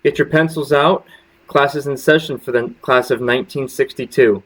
Get your pencils out. Class is in session for the class of 1962.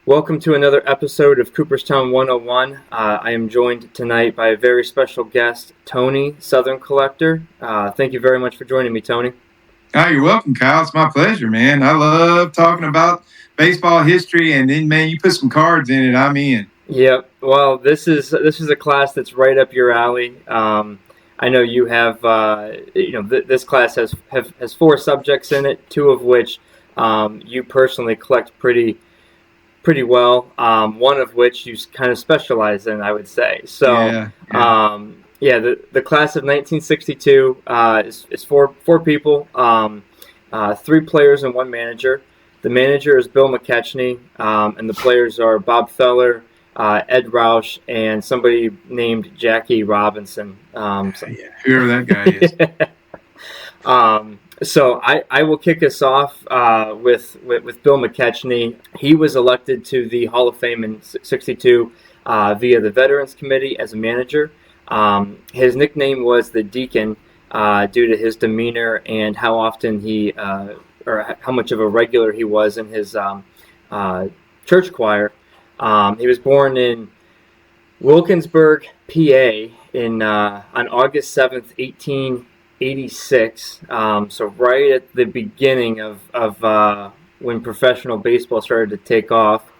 Welcome to another episode of Cooperstown 101. I am joined tonight by a very special guest, Tony, Southern Collector. Thank you very much for joining me, Tony. Oh, you're welcome, Kyle. It's my pleasure, man. I love talking about baseball history, and then, man, you put some cards in it, I'm in. Yep. Well, this is a class that's right up your alley. I know you have, this class has four subjects in it, two of which you personally collect pretty well, one of which you kind of specialize in, I would say. So, the class of 1962 is four people, three players and one manager. The manager is Bill McKechnie, and the players are Bob Feller, Ed Roush, and somebody named Jackie Robinson. Whoever that guy is. So I will kick us off with Bill McKechnie. He was elected to the Hall of Fame in '62 via the Veterans Committee as a manager. His nickname was the Deacon due to his demeanor and how often or how much of a regular he was in his church choir. He was born in Wilkinsburg, PA, on August 7th, 1886. So right at the beginning of when professional baseball started to take off.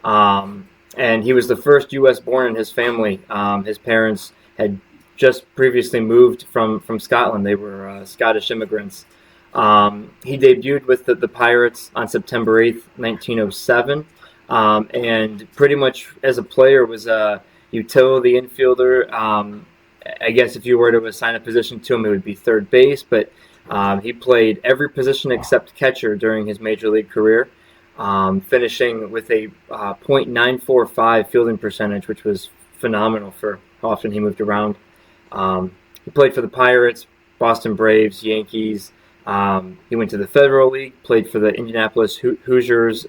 And he was the first U.S. born in his family. His parents had just previously moved from Scotland. They were Scottish immigrants. He debuted with the Pirates on September 8th, 1907. And pretty much as a player was a utility infielder. I guess if you were to assign a position to him, it would be third base, but he played every position except catcher during his major league career, finishing with a .945 fielding percentage, which was phenomenal for how often he moved around. He played for the Pirates, Boston Braves, Yankees. He went to the Federal League, played for the Indianapolis Hoosiers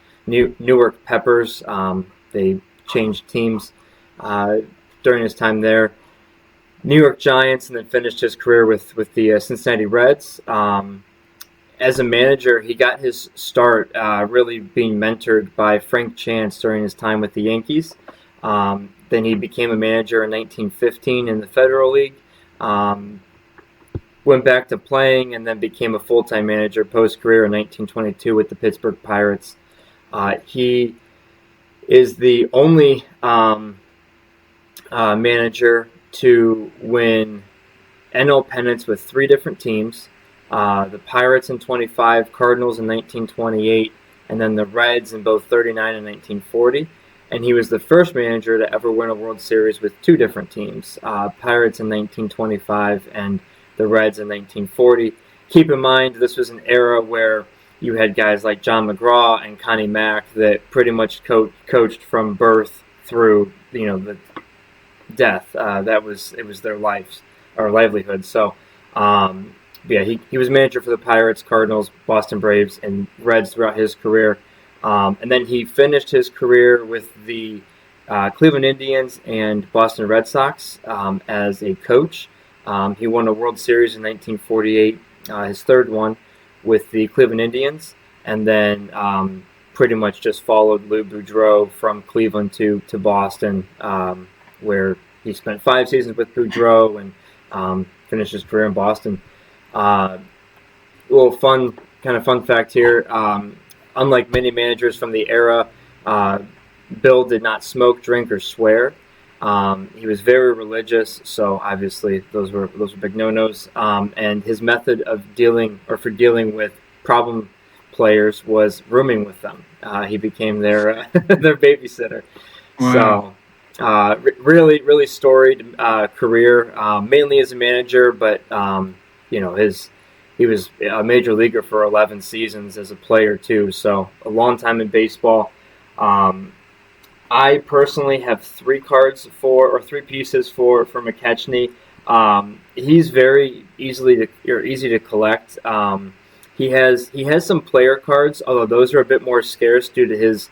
/ Newark Peppers. They changed teams during his time there. New York Giants, and then finished his career with the Cincinnati Reds. As a manager, he got his start really being mentored by Frank Chance during his time with the Yankees. Then he became a manager in 1915 in the Federal League. Went back to playing and then became a full-time manager post-career in 1922 with the Pittsburgh Pirates. He is the only manager to win NL pennants with three different teams, the Pirates in 25, Cardinals in 1928, and then the Reds in both 39 and 1940. And he was the first manager to ever win a World Series with two different teams, Pirates in 1925 and the Reds in 1940. Keep in mind, this was an era where you had guys like John McGraw and Connie Mack that pretty much coached from birth through, the death. It was their lives or livelihood. So, he was manager for the Pirates, Cardinals, Boston Braves, and Reds throughout his career. And then he finished his career with the Cleveland Indians and Boston Red Sox as a coach. He won a World Series in 1948, his third one with the Cleveland Indians, and then pretty much just followed Lou Boudreau from Cleveland to Boston, where he spent 5 seasons with Boudreau and finished his career in Boston. Little fun fact here. Unlike many managers from the era, Bill did not smoke, drink, or swear. He was very religious, so obviously those were big no-nos. And his method of dealing with problem players was rooming with them. He became their their babysitter. Wow. So really, really storied career, mainly as a manager, but he was a major leaguer for 11 seasons as a player too. So a long time in baseball. I personally have three pieces for McKechnie. He's very easy to collect. He has some player cards, although those are a bit more scarce due to his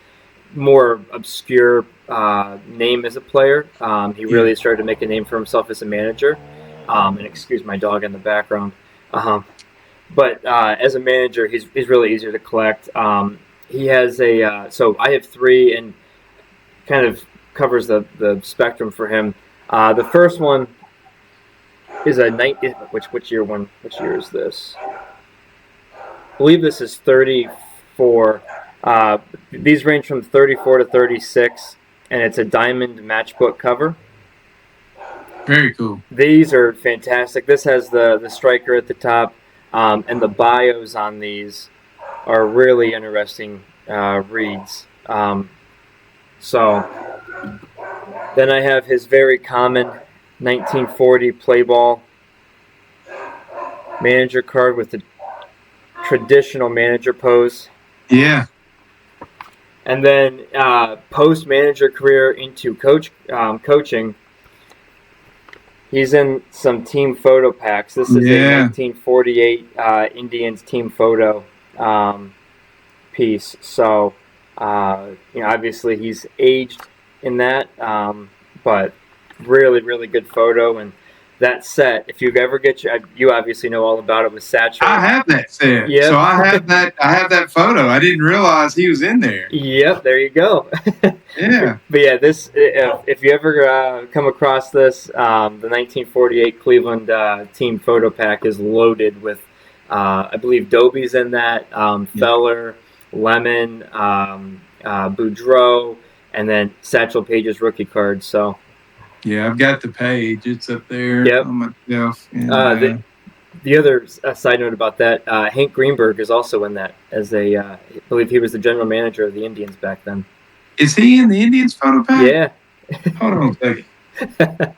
more obscure name as a player. He really started to make a name for himself as a manager. And excuse my dog in the background. But as a manager, he's really easier to collect. He has so I have three, and kind of covers the spectrum for him. The first one is which year is this? I believe this is 34. These range from 34 to 36, and it's a diamond matchbook cover. Very cool. These are fantastic. This has the striker at the top, and the bios on these are really interesting reads. So then I have his very common 1940 play ball manager card with the traditional manager pose. Yeah. And then post manager career into coaching. He's in some team photo packs. This is a 1948 Indians team photo piece. So obviously he's aged in that, but really, really good photo. And that set, if you ever you obviously know all about it with Satchel. I have that set. Yep. So I have that photo. I didn't realize he was in there. Yep, there you go. Yeah. But yeah, this if you ever come across this, the 1948 Cleveland team photo pack is loaded with, I believe Doby's in that, Feller, Lemon, Boudreaux, and then Satchel Paige's rookie card. So. Yeah, I've got the page. It's up there on my shelf. And, the other side note about that, Hank Greenberg is also in that I believe he was the general manager of the Indians back then. Is he in the Indians photo pack? Yeah. Hold on a second.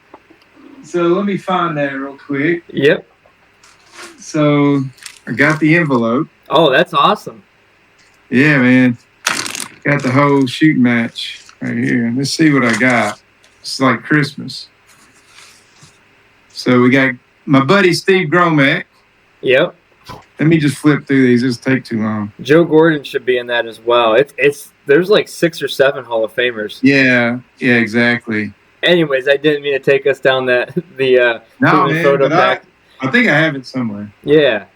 So let me find that real quick. Yep. So I got the envelope. Oh, that's awesome. Yeah, man. Got the whole shooting match right here. Let's see what I got. It's like Christmas. So we got my buddy Steve Gromek. Yep. Let me just flip through these. This take too long. Joe Gordon should be in that as well. There's like 6 or 7 Hall of Famers. Yeah, exactly. Anyways, I didn't mean to take us down the photo pack. I think I have it somewhere. Yeah.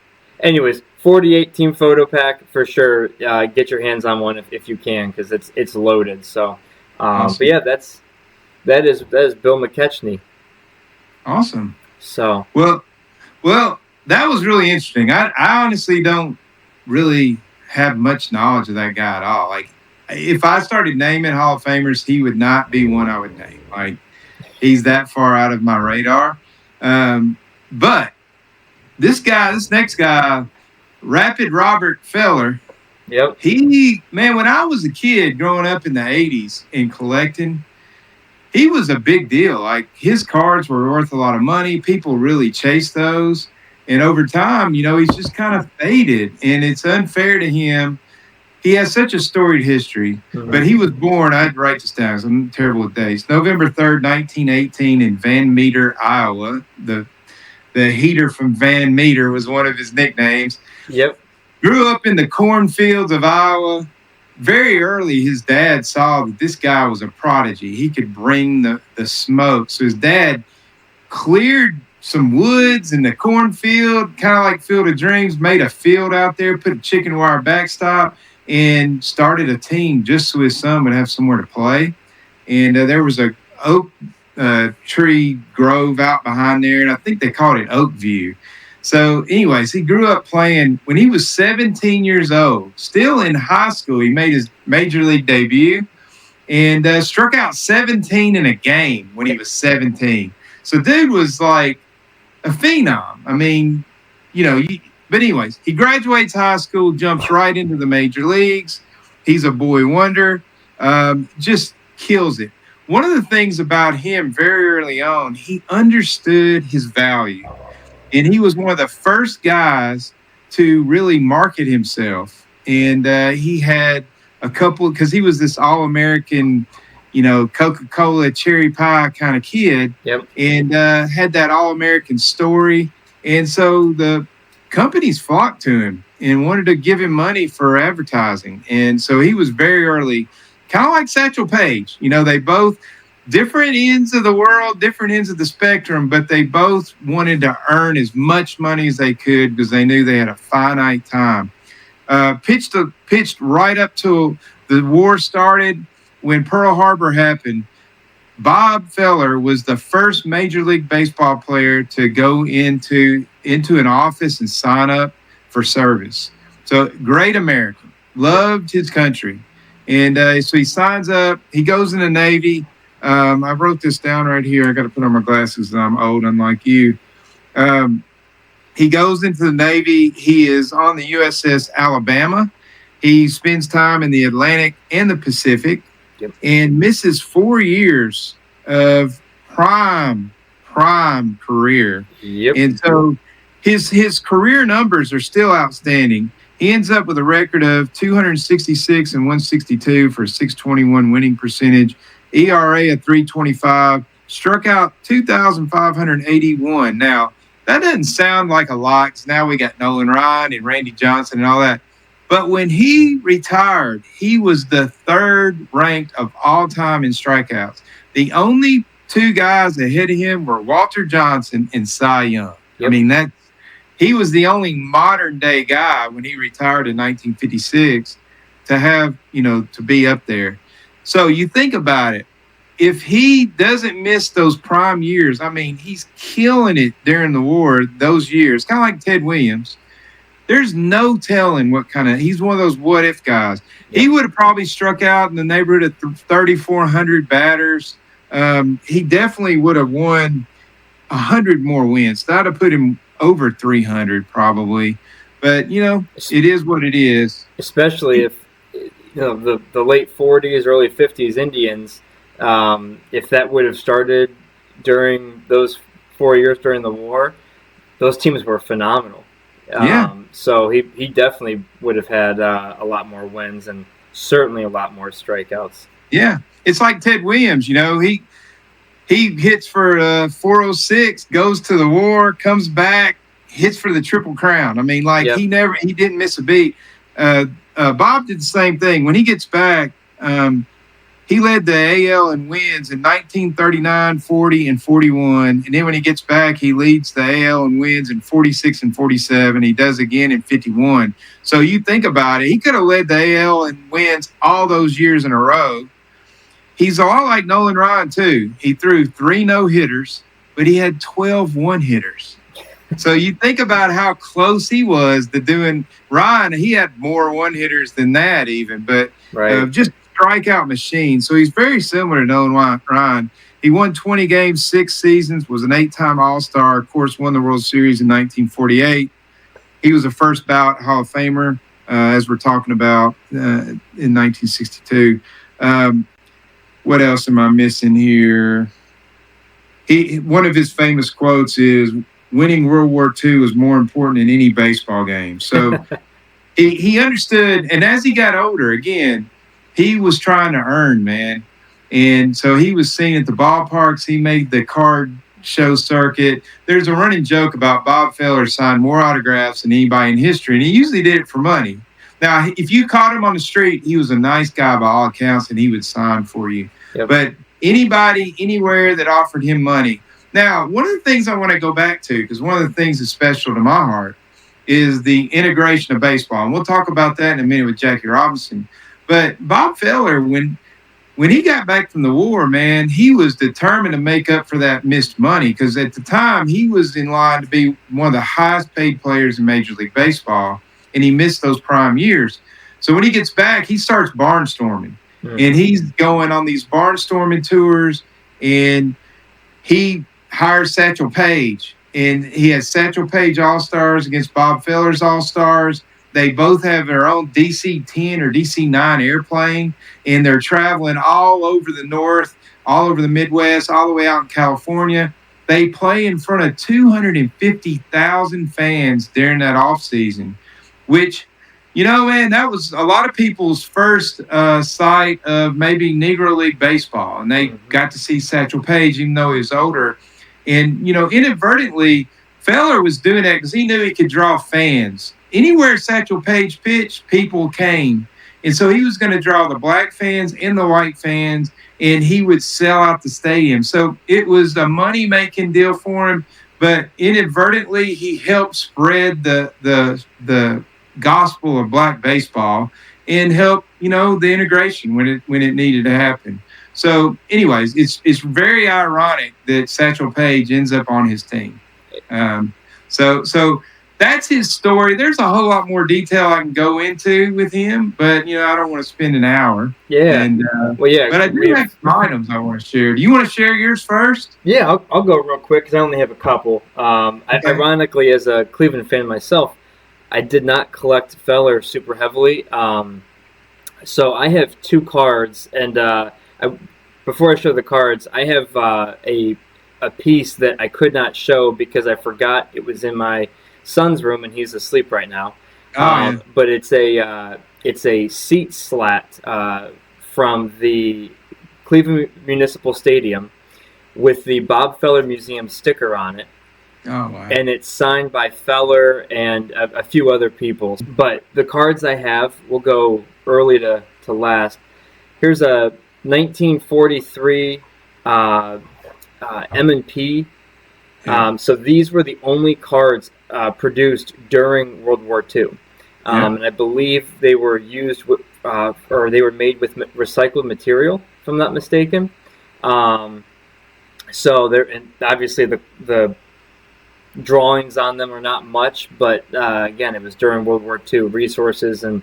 Anyways, 48 team photo pack for sure. Get your hands on one if you can, because it's loaded. So, awesome. But yeah, that is Bill McKechnie. Awesome. So well, that was really interesting. I honestly don't really have much knowledge of that guy at all. Like, if I started naming Hall of Famers, he would not be one I would name. Like, he's that far out of my radar. But this next guy, Rapid Robert Feller. Yep. When I was a kid growing up in the 80s and collecting, he was a big deal. Like, his cards were worth a lot of money. People really chased those. And over time, he's just kind of faded. And it's unfair to him. He has such a storied history. Mm-hmm. But he was born, I had to write this down because I'm terrible with dates, November 3rd, 1918 in Van Meter, Iowa. The heater from Van Meter was one of his nicknames. Yep. Grew up in the cornfields of Iowa. Very early, his dad saw that this guy was a prodigy. He could bring the smoke. So his dad cleared some woods in the cornfield, kind of like Field of Dreams, made a field out there, put a chicken wire backstop, and started a team just so his son would have somewhere to play. And there was a oak tree grove out behind there, and I think they called it Oak View. So anyways, he grew up playing. When he was 17 years old, still in high school, he made his major league debut and struck out 17 in a game when he was 17. So dude was like a phenom. I mean, But anyways, he graduates high school, jumps right into the major leagues. He's a boy wonder, just kills it. One of the things about him very early on, he understood his value. And he was one of the first guys to really market himself. And he had a couple, because he was this All-American, Coca-Cola cherry pie kind of kid. Yep. And had that All-American story. And so the companies flocked to him and wanted to give him money for advertising. And so he was very early, kind of like Satchel Paige. They both different ends of the world, different ends of the spectrum, but they both wanted to earn as much money as they could because they knew they had a finite time. Pitched right up till the war started. When Pearl Harbor happened, Bob Feller was the first Major League Baseball player to go into an office and sign up for service. So great American, loved his country. And so he signs up, he goes in the Navy. I wrote this down right here. I got to put on my glasses. I'm old, unlike you. He goes into the Navy. He is on the USS Alabama. He spends time in the Atlantic and the Pacific. Yep. And misses 4 years of prime career. Yep. And so his career numbers are still outstanding. He ends up with a record of 266 and 162 for a 621 winning percentage, ERA of 3.25, struck out 2,581. Now, that doesn't sound like a lot, 'cause now we got Nolan Ryan and Randy Johnson and all that. But when he retired, he was the third ranked of all time in strikeouts. The only two guys ahead of him were Walter Johnson and Cy Young. Yep. I mean, he was the only modern day guy when he retired in 1956 to have, to be up there. So you think about it. If he doesn't miss those prime years, I mean, he's killing it during the war, those years, kind of like Ted Williams. There's no telling he's one of those what if guys. He would have probably struck out in the neighborhood of 3,400 batters. He definitely would have won 100 more wins. That would have put him over 300 probably. But, it is what it is. Especially if, the late 40s, early 50s Indians, if that would have started during those 4 years during the war, those teams were phenomenal. So he definitely would have had a lot more wins and certainly a lot more strikeouts. Yeah, it's like Ted Williams. He hits for 406, goes to the war, comes back, hits for the Triple Crown. I mean, he didn't miss a beat. Bob did the same thing. When he gets back, he led the AL in wins in 1939, 40, and 41. And then when he gets back, he leads the AL in wins in 46 and 47. He does again in 51. So you think about it, he could have led the AL in wins all those years in a row. He's a lot like Nolan Ryan, too. He threw 3 no-hitters, but he had 12 one-hitters. So you think about how close he was to doing Ryan. He had more one-hitters than that even, but just strikeout machine. So he's very similar to Nolan Ryan. He won 20 games, 6 seasons, was an 8-time All-Star, of course, won the World Series in 1948. He was a first ballot Hall of Famer, as we're talking about, in 1962. What else am I missing here? One of his famous quotes is, "Winning World War II is more important than any baseball game." So he understood, and as he got older, again, he was trying to earn, man. And so he was seen at the ballparks. He made the card show circuit. There's a running joke about Bob Feller signed more autographs than anybody in history, and he usually did it for money. Now, if you caught him on the street, he was a nice guy by all accounts, and he would sign for you. Yep. But anybody, anywhere that offered him money. Now, one of the things I want to go back to, because one of the things that's special to my heart, is the integration of baseball. And we'll talk about that in a minute with Jackie Robinson. But Bob Feller, when he got back from the war, man, he was determined to make up for that missed money, because at the time he was in line to be one of the highest paid players in Major League Baseball, and he missed those prime years. So when he gets back, he starts barnstorming, and he's going on these barnstorming tours, and he hires Satchel Paige, And he has Satchel Paige All-Stars against Bob Feller's All-Stars. They both have their own DC-10 or DC-9 airplane, and they're traveling all over the North, all over the Midwest, all the way out in California. They play in front of 250,000 fans during that off season, which, man, that was a lot of people's first sight of maybe Negro League baseball. And they got to see Satchel Paige, even though he was older. And, inadvertently, Feller was doing that because he knew he could draw fans. Anywhere Satchel Paige pitched, people came. And so he was going to draw the black fans and the white fans, and he would sell out the stadium. So it was a money-making deal for him, but inadvertently he helped spread the gospel of black baseball and help, the integration when it needed to happen. So anyways, it's very ironic that Satchel Paige ends up on his team. So that's his story. There's a whole lot more detail I can go into with him, but I don't want to spend an hour. Yeah. And, but I do have some items I want to share. Do you want to share yours first? Yeah, I'll go real quick because I only have a couple. Okay. Ironically, as a Cleveland fan myself, I did not collect Feller super heavily. So I have 2 cards, and before I show the cards, I have a piece that I could not show because I forgot it was in my son's room, and he's asleep right now. Yeah. But it's a seat slat from the Cleveland Municipal Stadium with the Bob Feller Museum sticker on it. Oh, wow. And it's signed by Feller and a few other people. But the cards I have will go early to last. Here's a 1943 M&P. So these were the only cards produced during World War II. And I believe they were used with, or they were made with recycled material, if I'm not mistaken. So there, and obviously the drawings on them are not much, but again, it was during World War II. Resources and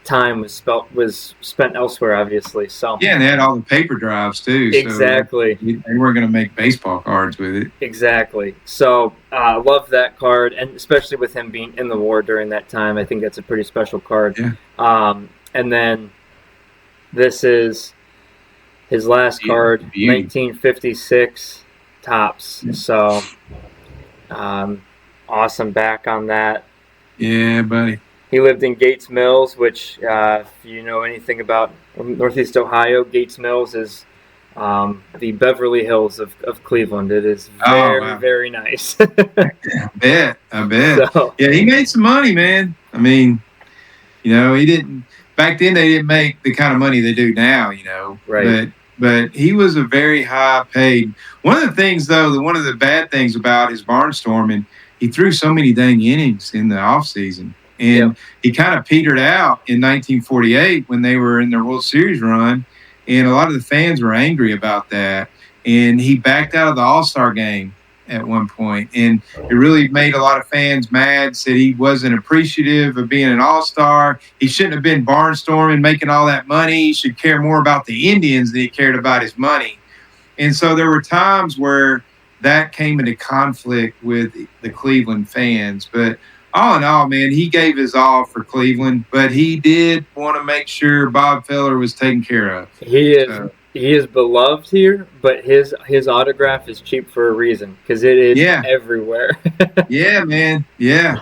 time was spent elsewhere, obviously. So yeah, and they had all the paper drives too. Exactly. So they weren't going to make baseball cards with it. Exactly. So I love that card, and especially with him being in the war during that time, I think that's a pretty special card. Yeah. And then this is his last card, 1956 Topps. Yeah. So awesome back on that. Yeah, buddy. He lived in Gates Mills, which, if you know anything about Northeast Ohio, Gates Mills is the Beverly Hills of Cleveland. It is very, very nice. I bet. So, yeah, he made some money, man. I mean, he didn't. Back then, they didn't make the kind of money they do now, Right. But he was a very high paid. One of the things, though, one of the bad things about his barnstorming, he threw so many dang innings in the off season. And he kind of petered out in 1948 when they were in their World Series run. And a lot of the fans were angry about that. And he backed out of the All-Star game at one point. And it really made a lot of fans mad, said he wasn't appreciative of being an All-Star. He shouldn't have been barnstorming, making all that money. He should care more about the Indians than he cared about his money. And so there were times where that came into conflict with the Cleveland fans. But all in all, man, he gave his all for Cleveland, but he did want to make sure Bob Feller was taken care of. He is beloved here, but his autograph is cheap for a reason because it is everywhere. Yeah, man. Yeah.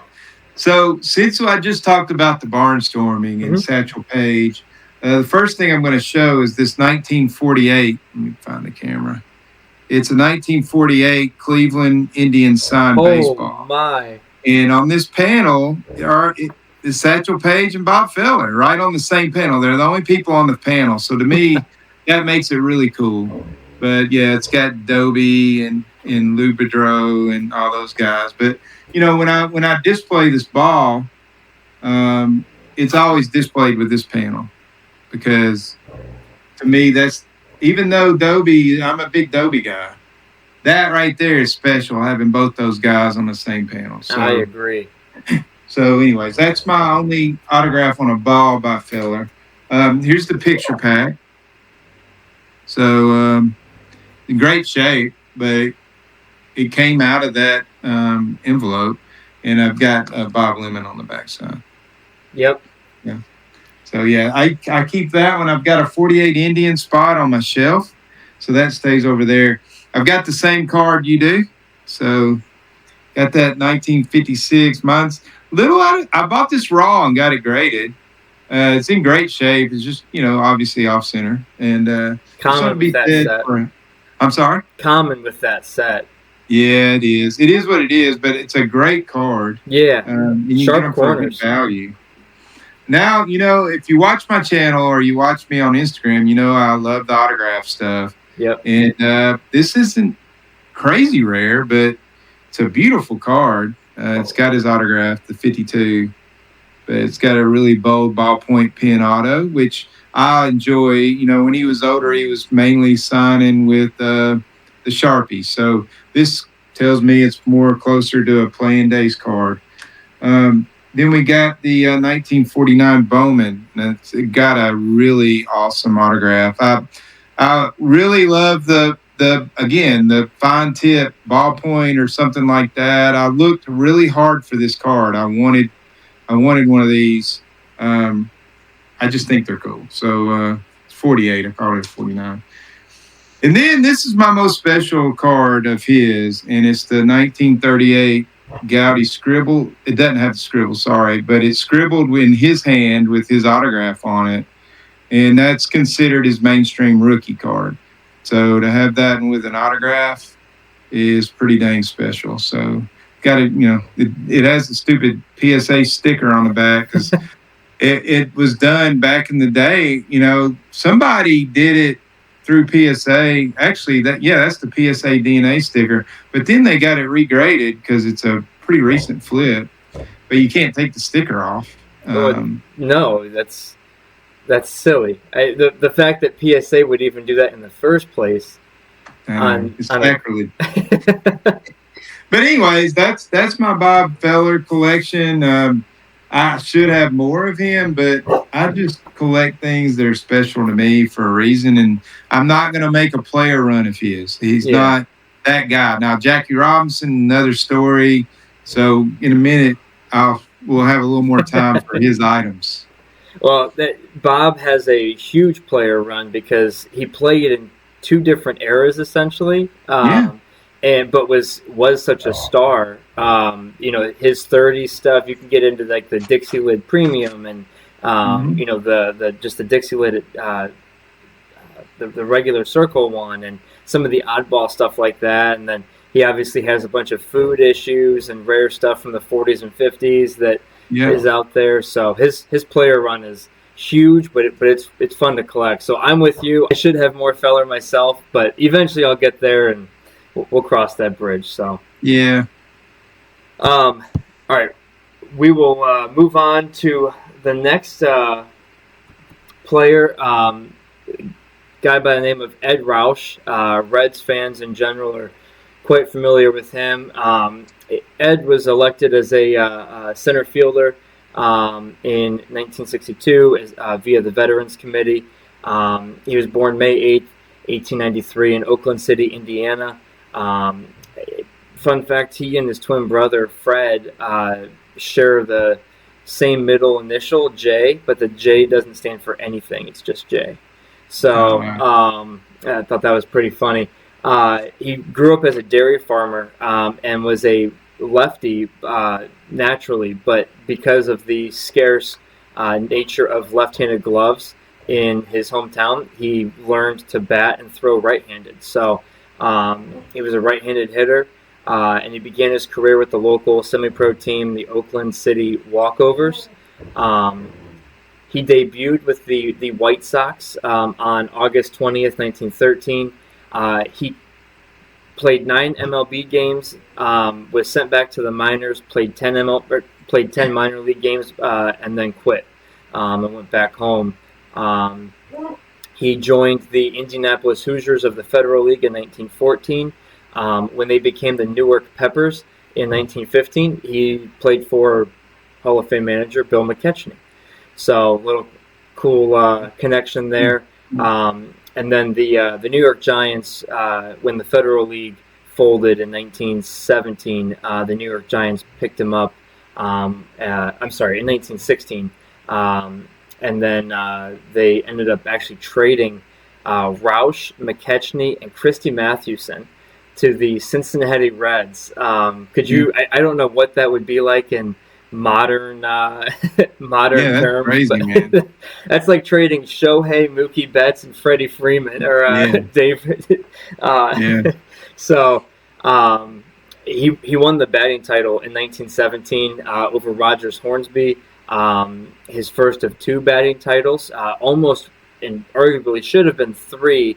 So since I just talked about the barnstorming and Satchel Paige, the first thing I'm going to show is this 1948. Let me find the camera. It's a 1948 Cleveland Indians signed baseball. Oh, my. And on this panel is Satchel Paige and Bob Feller right on the same panel. They're the only people on the panel. So to me, that makes it really cool. But, yeah, it's got Dobie and Lou Boudreau and all those guys. But, when I display this ball, it's always displayed with this panel because to me that's – even though Dobie – I'm a big Dobie guy. That right there is special, having both those guys on the same panel. So, I agree. So, anyways, that's my only autograph on a ball by Feller. Here's the picture pack. So, in great shape, but it came out of that envelope, and I've got Bob Lemon on the backside. Yep. Yeah. So yeah, I keep that one. I've got a 48 Indian spot on my shelf, so that stays over there. I've got the same card you do, so got that 1956. Mine's little out of, I bought this raw and got it graded. It's in great shape. It's just, obviously off center. And Common with that set. I'm sorry? Common with that set. Yeah, it is. It is what it is, but it's a great card. Yeah. And you Sharp get them corners. for good value. Now, if you watch my channel or you watch me on Instagram, I love the autograph stuff. Yep. And this isn't crazy rare, but it's a beautiful card. It's got his autograph, the 52. But it's got a really bold ballpoint pen auto, which I enjoy. When he was older, he was mainly signing with the Sharpies. So this tells me it's more closer to a playing days card. Then we got the 1949 Bowman. It's got a really awesome autograph. I really love the fine tip ballpoint or something like that. I looked really hard for this card. I wanted one of these. I just think they're cool. So it's 48. I called it 49. And then this is my most special card of his, and it's the 1938 Gowdy scribble. It doesn't have the scribble, sorry, but it's scribbled in his hand with his autograph on it, and that's considered his mainstream rookie card. So to have that with an autograph is pretty dang special. So got it, it has the stupid PSA sticker on the back because it was done back in the day. Somebody did it through PSA. Actually, that's the PSA DNA sticker. But then they got it regraded because it's a pretty recent flip. But you can't take the sticker off. No, that's silly. The fact that PSA would even do that in the first place. It's sacrilege. But anyways, that's my Bob Feller collection. I should have more of him, but I just collect things that are special to me for a reason, and I'm not going to make a player run of his. He's not that guy. Now, Jackie Robinson, another story. So in a minute, we'll have a little more time for his items. Well, Bob has a huge player run because he played in two different eras, essentially. But was such a star. His 30s stuff, you can get into like the Dixie Lid Premium and the Dixie Lid, the regular circle one, and some of the oddball stuff like that. And then he obviously has a bunch of food issues and rare stuff from the 40s and 50s that is out there. So his player run is huge, but it's fun to collect. So I'm with you. I should have more Feller myself, but eventually I'll get there and we'll cross that bridge. So yeah. All right, we will move on to the next player, guy by the name of Ed Roush. Reds fans in general are quite familiar with him. Ed was elected as a center fielder in 1962 via the Veterans Committee. He was born May 8th, 1893 in Oakland City, Indiana. Fun fact, he and his twin brother, Fred, share the same middle initial, J, but the J doesn't stand for anything. It's just J. So I thought that was pretty funny. He grew up as a dairy farmer and was a lefty naturally, but because of the scarce nature of left-handed gloves in his hometown, he learned to bat and throw right-handed. So he was a right-handed hitter, and he began his career with the local semi-pro team, the Oakland City Walkovers. He debuted with the White Sox on August 20th, 1913. He played 9 MLB games, was sent back to the minors, played 10 minor league games, and then quit and went back home. He joined the Indianapolis Hoosiers of the Federal League in 1914. When they became the Newark Peppers in 1915, he played for Hall of Fame manager Bill McKechnie. So, little cool connection there. And then the New York Giants, when the Federal League folded in 1917, the New York Giants picked him up. I'm sorry, in 1916. And then they ended up actually trading Roush, McKechnie, and Christy Mathewson to the Cincinnati Reds. Could you? I don't know what that would be like in modern That's terms. crazy, man. That's like trading Shohei, Mookie Betts, and Freddie Freeman, or David. So he won the batting title in 1917 over Rogers Hornsby. His first of 2 batting titles, almost and arguably should have been 3.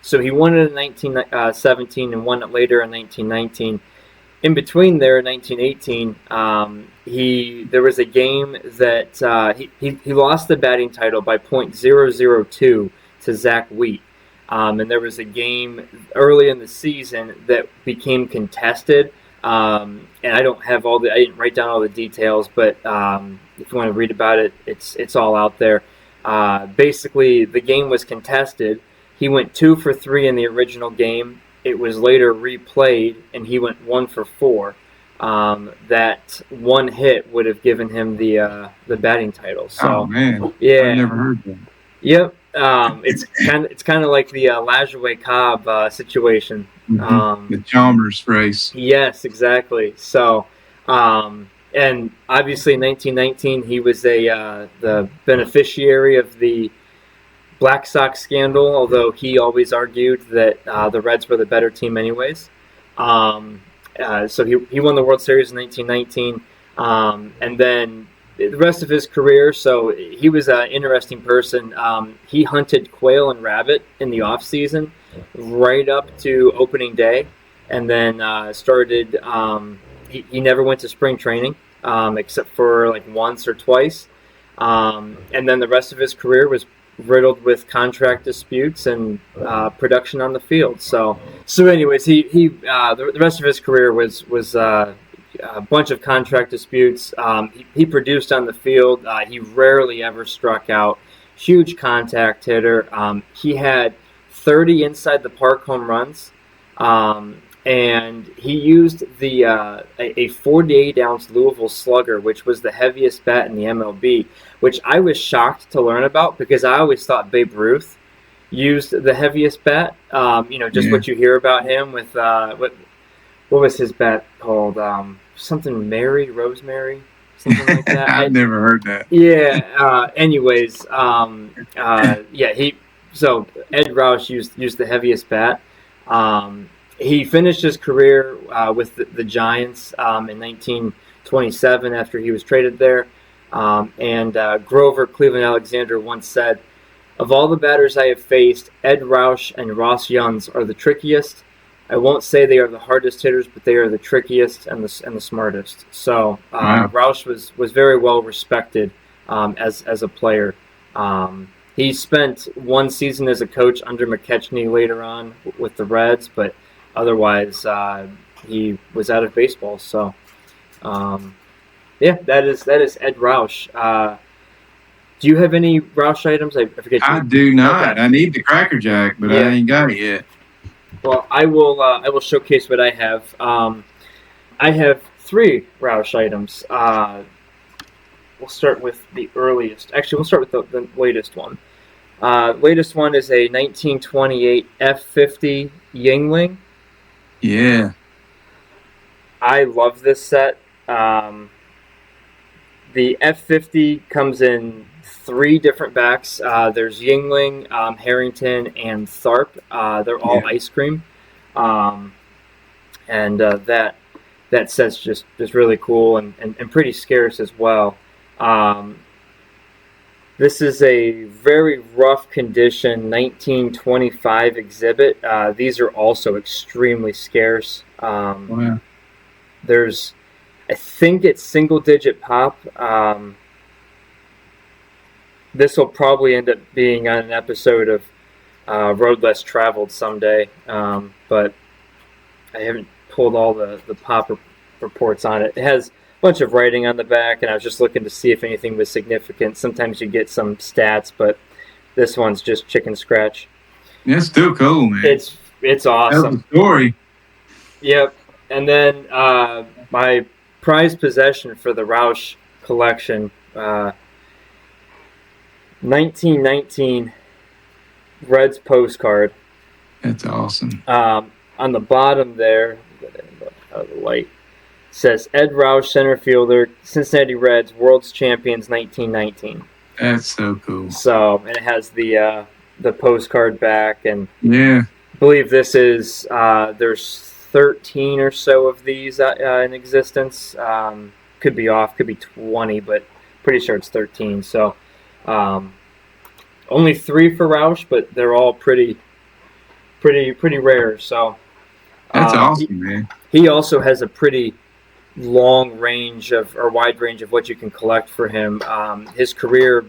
So he won it in 1917 and won it later in 1919. In between there, in 1918, there was a game that he lost the batting title by .002 to Zach Wheat. And there was a game early in the season that became contested. And I didn't write down all the details, but if you want to read about it, it's all out there. Basically, the game was contested. He went 2 for 3 in the original game. It was later replayed, and he went 1 for 4. That one hit would have given him the batting title. So, oh man, yeah, I've never heard that. Yep. It's kind of like the Lajoie Cobb situation. The Chalmers race. Yes, exactly. So, and obviously in 1919 he was the beneficiary of the Black Sox scandal, although he always argued that the Reds were the better team anyways. So he won the World Series in 1919, and then the rest of his career, so he was an interesting person. He hunted quail and rabbit in the off season right up to opening day, and then started he never went to spring training except for like once or twice, and then the rest of his career was riddled with contract disputes and production on the field. So anyways, the rest of his career was a bunch of contract disputes. He produced on the field. He rarely ever struck out. Huge contact hitter. He had 30 inside the park home runs, and he used a 48-ounce Louisville Slugger, which was the heaviest bat in the MLB, which I was shocked to learn about because I always thought Babe Ruth used the heaviest bat. What you hear about him with what was his bat called? Something Rosemary, something like that. I've never heard that. Yeah. Anyways, So Ed Roush used the heaviest bat. He finished his career with the Giants in 1927 after he was traded there. And Grover Cleveland Alexander once said, "Of all the batters I have faced, Ed Roush and Ross Youngs are the trickiest. I won't say they are the hardest hitters, but they are the trickiest and the smartest." So Roush was very well respected as a player. He spent one season as a coach under McKechnie later on with the Reds, but otherwise he was out of baseball. So that is Ed Roush. Do you have any Roush items? I forget. I do not. Okay. I need the Cracker Jack, but I ain't got it yet. Well, I will showcase what I have. I have 3 Roush items. We'll start with the earliest. Actually, we'll start with the latest one. Latest one is a 1928 F50 Yingling. Yeah. I love this set. The F50 comes in 3 different backs. There's Yingling, Harrington, and Tharp. They're all ice cream. And that set's just really cool and pretty scarce as well. This is a very rough condition 1925 exhibit. These are also extremely scarce. There's, I think it's single-digit pop. This will probably end up being on an episode of Road Less Traveled someday, but I haven't pulled all the pop reports on it. It has bunch of writing on the back, and I was just looking to see if anything was significant. Sometimes you get some stats, but this one's just chicken scratch. It's still cool, man. It's awesome. That's the story. Yep. And then my prized possession for the Roush collection, 1919 Reds postcard. That's awesome. On the bottom there, the light says Ed Roush, center fielder, Cincinnati Reds, World's Champions, 1919. That's so cool. So, and it has the postcard back, and yeah, I believe this is there's 13 or so of these in existence. Could be off, could be 20, but pretty sure it's 13. So, only 3 for Roush, but they're all pretty rare. So, that's awesome, man. He also has a pretty long range of, or wide range of, what you can collect for him. His career,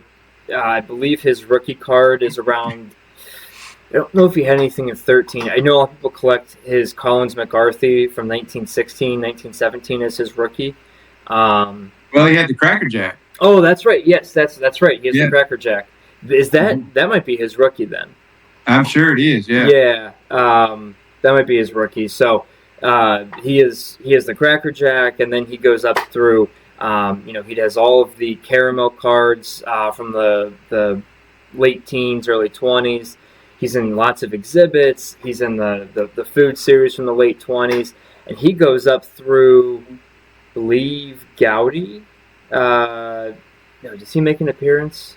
I believe his rookie card is around, I don't know if he had anything in 13. I know a lot of people collect his Collins McCarthy from 1916, 1917 as his rookie. Well, he had the Cracker Jack. Oh, that's right. Yes, that's right. He has the Cracker Jack. Is that that might be his rookie then? I'm sure it is. Yeah. Yeah. That might be his rookie. So he has the Cracker Jack, and then he goes up through. He has all of the caramel cards from the late teens, early 20s. He's in lots of exhibits. He's in the food series from the late 20s, and he goes up through, I believe, Gowdy. No, does he make an appearance?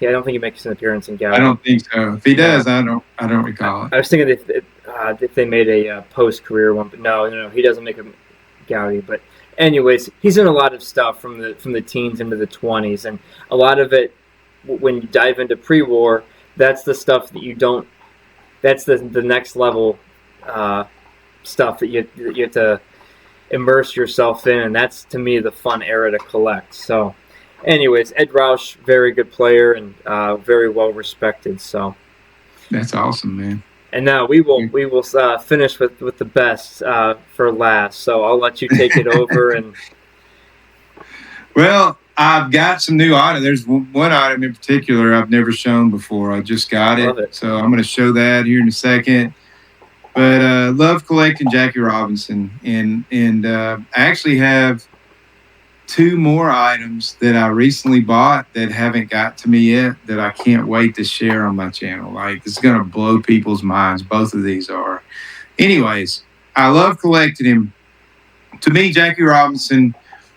Yeah, I don't think he makes an appearance in Gowdy. I don't think so. If he does, I don't recall it. I was thinking if they made a post-career one, but no, he doesn't make a Gowdy. But anyways, he's in a lot of stuff from the teens into the 20s, and a lot of it, when you dive into pre-war, that's the stuff that you don't. That's the next level stuff that you have to immerse yourself in, and that's, to me, the fun era to collect. So, anyways, Ed Roush, very good player and very well respected. So that's awesome, man. And now we will finish with the best for last. So I'll let you take it over. And well, I've got some new items. There's one item in particular I've never shown before. I just got it. So I'm going to show that here in a second. But love collecting Jackie Robinson, and I actually have 2 more items that I recently bought that haven't got to me yet that I can't wait to share on my channel. Like, it's going to blow people's minds. Both of these are. Anyways, I love collecting him. To me, Jackie Robinson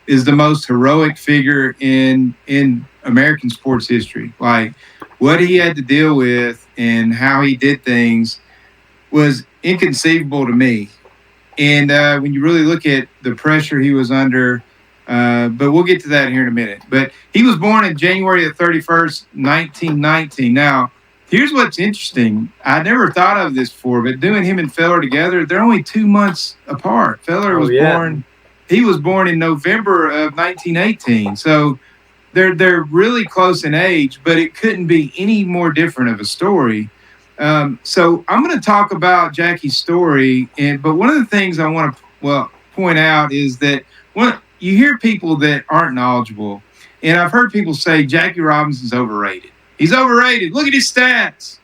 is the most heroic figure in American sports history. Like, what he had to deal with and how he did things was inconceivable to me. And when you really look at the pressure he was under, but we'll get to that here in a minute. But he was born on January 31st, 1919. Now, here's what's interesting. I never thought of this before, but doing him and Feller together, they're only 2 months apart. Feller was born. He was born in November of 1918. So they're really close in age, but it couldn't be any more different of a story. So I'm going to talk about Jackie's story, but one of the things I want to point out is that you hear people that aren't knowledgeable, and I've heard people say Jackie Robinson's overrated. He's overrated. Look at his stats.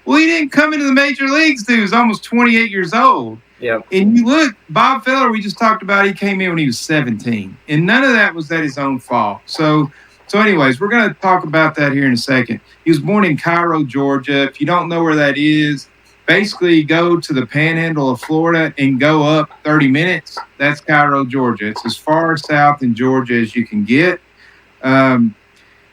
Well, he didn't come into the major leagues till he was almost 28 years old. Yeah. And you look, Bob Feller, we just talked about, he came in when he was 17, and none of that was at his own fault. So anyways, we're going to talk about that here in a second. He was born in Cairo, Georgia. If you don't know where that is, basically go to the panhandle of Florida and go up 30 minutes. That's Cairo, Georgia. It's as far south in Georgia as you can get.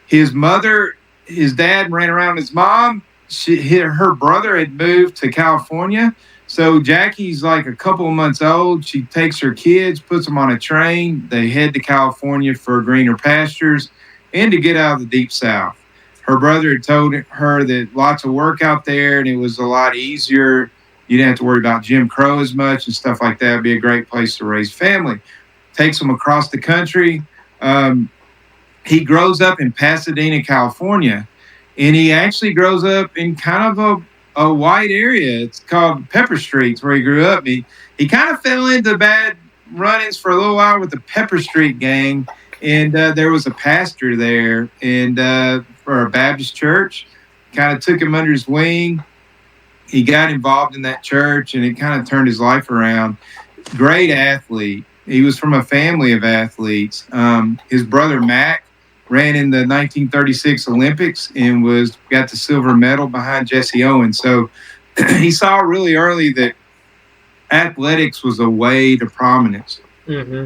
His dad ran around his mom. Her brother had moved to California. So Jackie's like a couple of months old. She takes her kids, puts them on a train. They head to California for greener pastures and to get out of the deep south. Her brother had told her that lots of work out there and it was a lot easier. You didn't have to worry about Jim Crow as much and stuff like that. It'd be a great place to raise family. Takes them across the country. He grows up in Pasadena, California, and he actually grows up in kind of a white area. It's called Pepper Street, where he grew up. He kind of fell into bad run-ins for a little while with the Pepper Street gang, and there was a pastor there and for a Baptist church, kind of took him under his wing. he got involved in that church, and it kind of turned his life around. Great athlete. He was from a family of athletes. His brother Mac ran in the 1936 Olympics and got the silver medal behind Jesse Owens. So he saw really early that athletics was a way to prominence. Mm-hmm.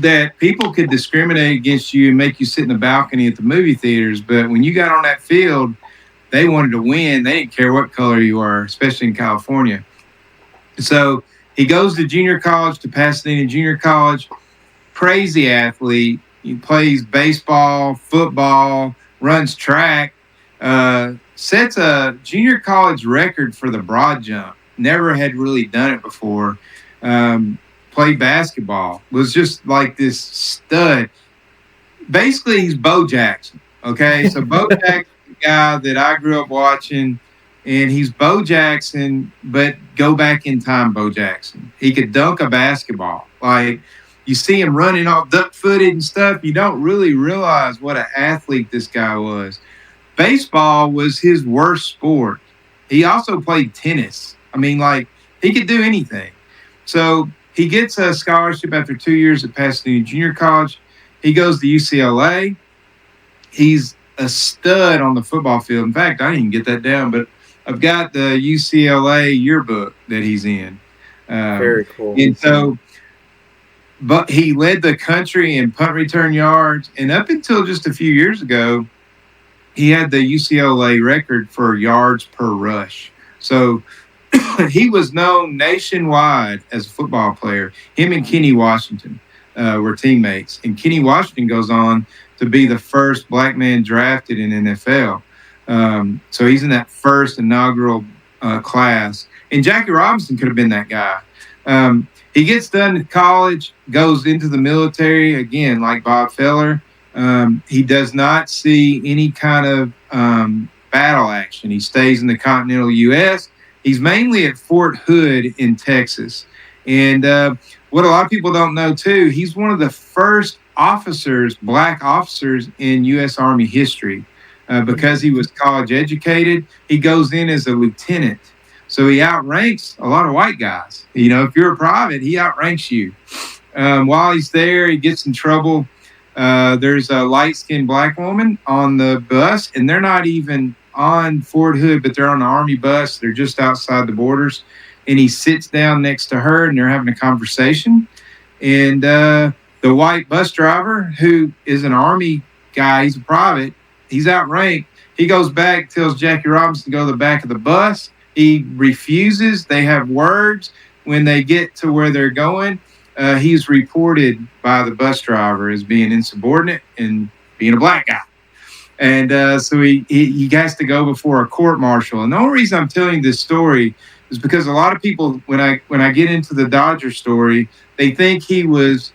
That people could discriminate against you and make you sit in the balcony at the movie theaters, but when you got on that field, they wanted to win. They didn't care what color you are, especially in California. So he goes to junior college, to Pasadena Junior College. Crazy athlete. He plays baseball, football, runs track, sets a junior college record for the broad jump. Never had really done it before. Played basketball. Was just like this stud. Basically, he's Bo Jackson. Okay, so Bo Jackson, the guy that I grew up watching, and he's Bo Jackson, but go back in time, Bo Jackson. He could dunk a basketball. Like, you see him running off duck-footed and stuff, you don't really realize what an athlete this guy was. Baseball was his worst sport. He also played tennis. I mean, like, he could do anything. So he gets a scholarship after 2 years at Pasadena Junior College. He goes to UCLA. He's a stud on the football field. In fact, I didn't even get that down, but I've got the UCLA yearbook that he's in. Very cool. And so, but he led the country in punt return yards. And up until just a few years ago, he had the UCLA record for yards per rush. So he was known nationwide as a football player. Him and Kenny Washington were teammates. And Kenny Washington goes on to be the first black man drafted in NFL. So he's in that first inaugural class. And Jackie Robinson could have been that guy. He gets done at college, goes into the military, again, like Bob Feller. He does not see any kind of battle action. He stays in the continental U.S. He's mainly at Fort Hood in Texas. And what a lot of people don't know, too, he's one of the first officers, black officers in U.S. Army history. Because he was college educated, he goes in as a lieutenant. So he outranks a lot of white guys. You know, if you're a private, he outranks you. While he's there, he gets in trouble. There's a light-skinned black woman on the bus, and they're not even on Fort Hood, but they're on the Army bus. They're just outside the borders. And he sits down next to her, and they're having a conversation. And the white bus driver, who is an Army guy, he's a private, he's outranked. He goes back, tells Jackie Robinson to go to the back of the bus. He refuses. They have words. When they get to where they're going, he's reported by the bus driver as being insubordinate and being a black guy. And so he has to go before a court martial. And the only reason I'm telling you this story is because a lot of people, when I get into the Dodger story, they think he was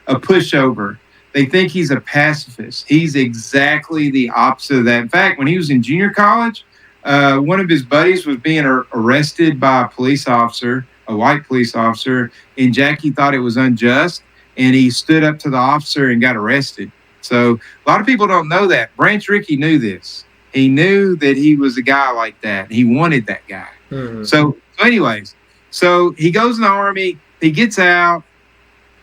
a pushover. They think he's a pacifist. He's exactly the opposite of that. In fact, when he was in junior college, one of his buddies was being arrested by a police officer, a white police officer, and Jackie thought it was unjust, and he stood up to the officer and got arrested. So a lot of people don't know that. Branch Rickey knew this. He knew that he was a guy like that. He wanted that guy. Mm-hmm. So anyways, so he goes in the Army. He gets out.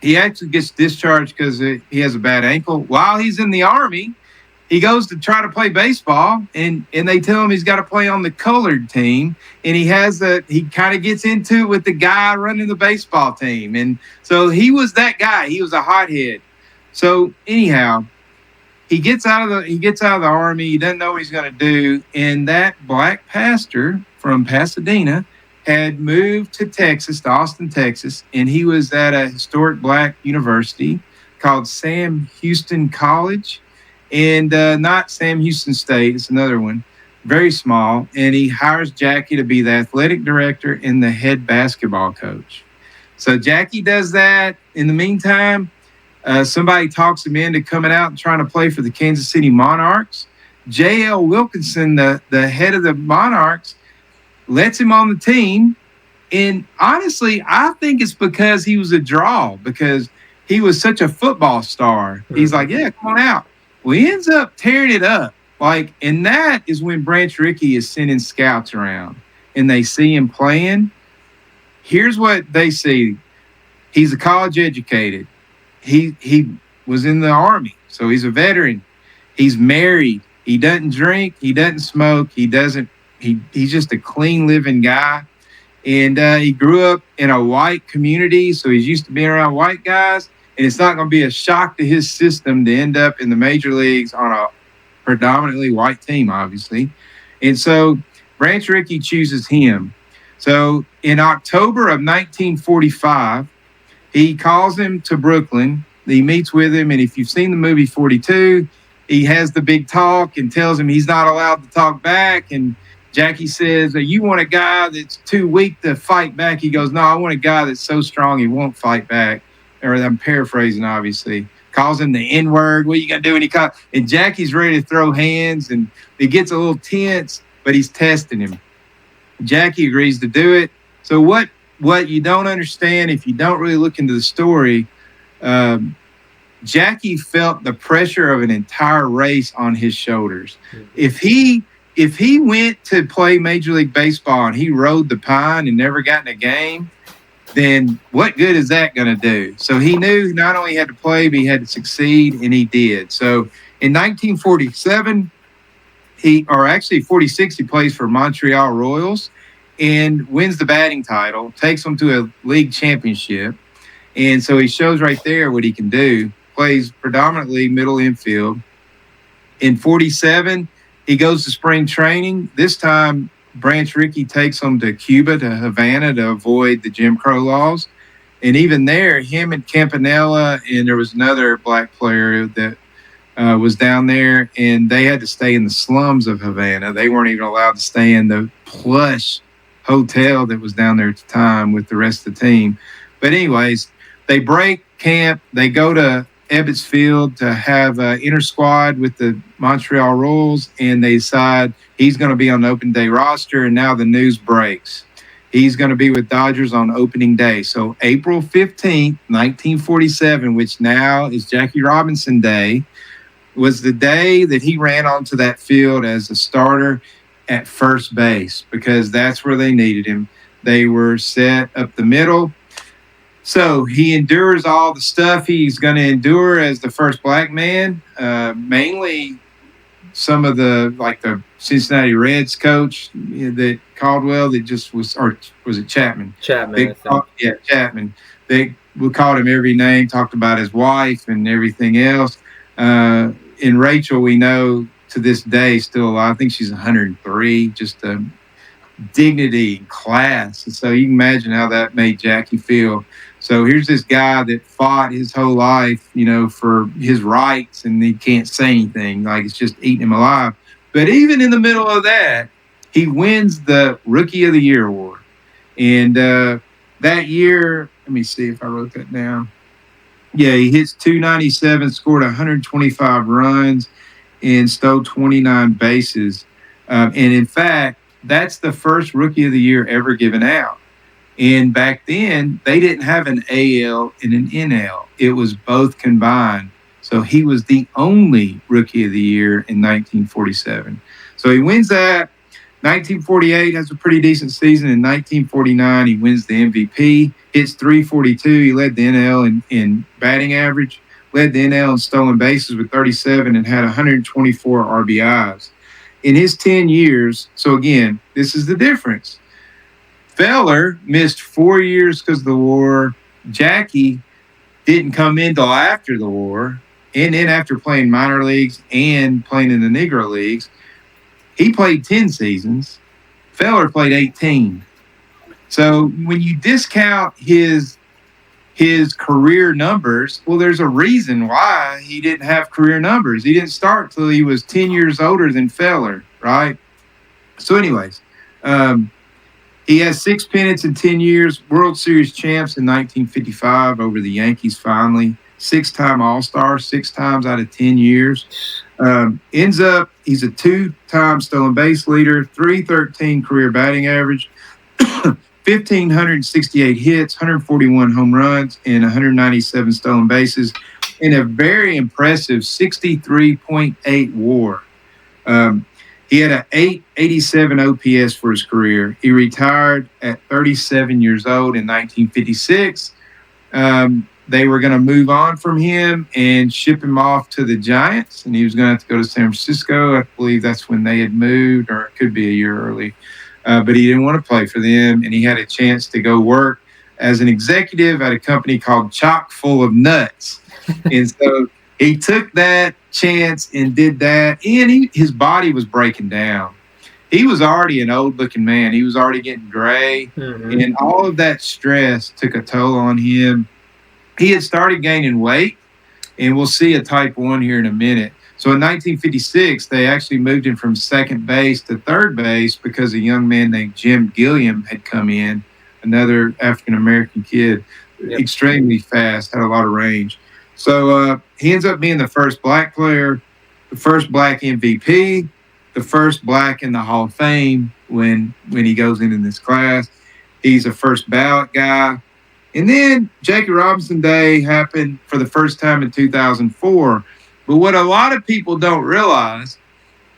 He actually gets discharged because he has a bad ankle. While he's in the Army, he goes to try to play baseball, and they tell him he's got to play on the colored team. And he kind of gets into it with the guy running the baseball team. And so he was that guy. He was a hothead. So anyhow, he gets out of the Army. He doesn't know what he's going to do. And that black pastor from Pasadena had moved to Texas, to Austin, Texas, and he was at a historic black university called Sam Houston College, and not Sam Houston State, it's another one, very small, and he hires Jackie to be the athletic director and the head basketball coach. So Jackie does that. In the meantime, somebody talks him into coming out and trying to play for the Kansas City Monarchs. J.L. Wilkinson, the head of the Monarchs, lets him on the team. And honestly, I think it's because he was a draw, because he was such a football star. He's like, yeah, come on out. Well, he ends up tearing it up. And that is when Branch Rickey is sending scouts around and they see him playing. Here's what they see. He's a college educated. He was in the Army, so he's a veteran. He's married. He doesn't drink. He doesn't smoke. He's just a clean living guy. And he grew up in a white community, so he's used to being around white guys. And it's not going to be a shock to his system to end up in the major leagues on a predominantly white team, obviously. And so Branch Rickey chooses him. So in October of 1945, he calls him to Brooklyn. He meets with him, and if you've seen the movie 42, he has the big talk and tells him he's not allowed to talk back. And Jackie says, you want a guy that's too weak to fight back? He goes, no, I want a guy that's so strong he won't fight back. Or I'm paraphrasing, obviously. Calls him the N-word. What are you going to do when he calls? And Jackie's ready to throw hands, and it gets a little tense, but he's testing him. Jackie agrees to do it. So what you don't understand, if you don't really look into the story, Jackie felt the pressure of an entire race on his shoulders. If he went to play Major League Baseball and he rode the pine and never got in a game, then what good is that going to do? So he knew not only he had to play, but he had to succeed, and he did. So in 1947, 46, he plays for Montreal Royals and wins the batting title, takes them to a league championship. And so he shows right there what he can do. Plays predominantly middle infield. In 47, he goes to spring training. This time, Branch Rickey takes him to Cuba, to Havana, to avoid the Jim Crow laws. And even there, him and Campanella, and there was another black player that was down there, and they had to stay in the slums of Havana. They weren't even allowed to stay in the plush hotel that was down there at the time with the rest of the team. But anyways, they break camp. They go to Ebbets Field to have an inter squad with the Montreal Royals, and they decide he's going to be on the open day roster. And now the news breaks. He's going to be with Dodgers on opening day. So April 15th, 1947, which now is Jackie Robinson Day, was the day that he ran onto that field as a starter at first base, because that's where they needed him. They were set up the middle. So he endures all the stuff he's going to endure as the first black man, mainly some of the Cincinnati Reds coach that Caldwell that just was, or was it Chapman? Chapman, Chapman. They called him every name, talked about his wife and everything else. And Rachel, we know to this day, still alive. I think she's 103, just a dignity and class. And so you can imagine how that made Jackie feel. So here's this guy that fought his whole life, for his rights, and he can't say anything. Like, it's just eating him alive. But even in the middle of that, he wins the Rookie of the Year award. And that year, let me see if I wrote that down. Yeah, he hits 297, scored 125 runs, and stole 29 bases. And in fact, that's the first Rookie of the Year ever given out. And back then, they didn't have an AL and an NL. It was both combined. So he was the only Rookie of the Year in 1947. So he wins that. 1948 has a pretty decent season. In 1949, he wins the MVP, hits 342. He led the NL in batting average, led the NL in stolen bases with 37, and had 124 RBIs. In his 10 years, so again, this is the difference. Feller missed 4 years because of the war. Jackie didn't come in till after the war. And then after playing minor leagues and playing in the Negro Leagues, he played 10 seasons. Feller played 18. So when you discount his career numbers, well, there's a reason why he didn't have career numbers. He didn't start till he was 10 years older than Feller, right? So anyways, he has 6 pennants in 10 years, World Series champs in 1955 over the Yankees finally, 6-time All-Star, 6 times out of 10 years. Ends up, he's a 2-time stolen base leader, 313 career batting average, 1,568 hits, 141 home runs, and 197 stolen bases, and a very impressive 63.8 WAR. Um, he had an 887 OPS for his career. He retired at 37 years old in 1956. They were going to move on from him and ship him off to the Giants, and he was going to have to go to San Francisco. I believe that's when they had moved, or it could be a year early. But he didn't want to play for them, and he had a chance to go work as an executive at a company called Chock Full of Nuts. And so he took that chance and did that, and his body was breaking down. He was already an old-looking man. He was already getting gray, and all of that stress took a toll on him. He had started gaining weight, and we'll see a type 1 here in a minute. So in 1956, they actually moved him from second base to third base because a young man named Jim Gilliam had come in, another African-American kid, extremely fast, had a lot of range. So he ends up being the first black player, the first black MVP, the first black in the Hall of Fame when he goes in this class. He's a first ballot guy. And then Jackie Robinson Day happened for the first time in 2004. But what a lot of people don't realize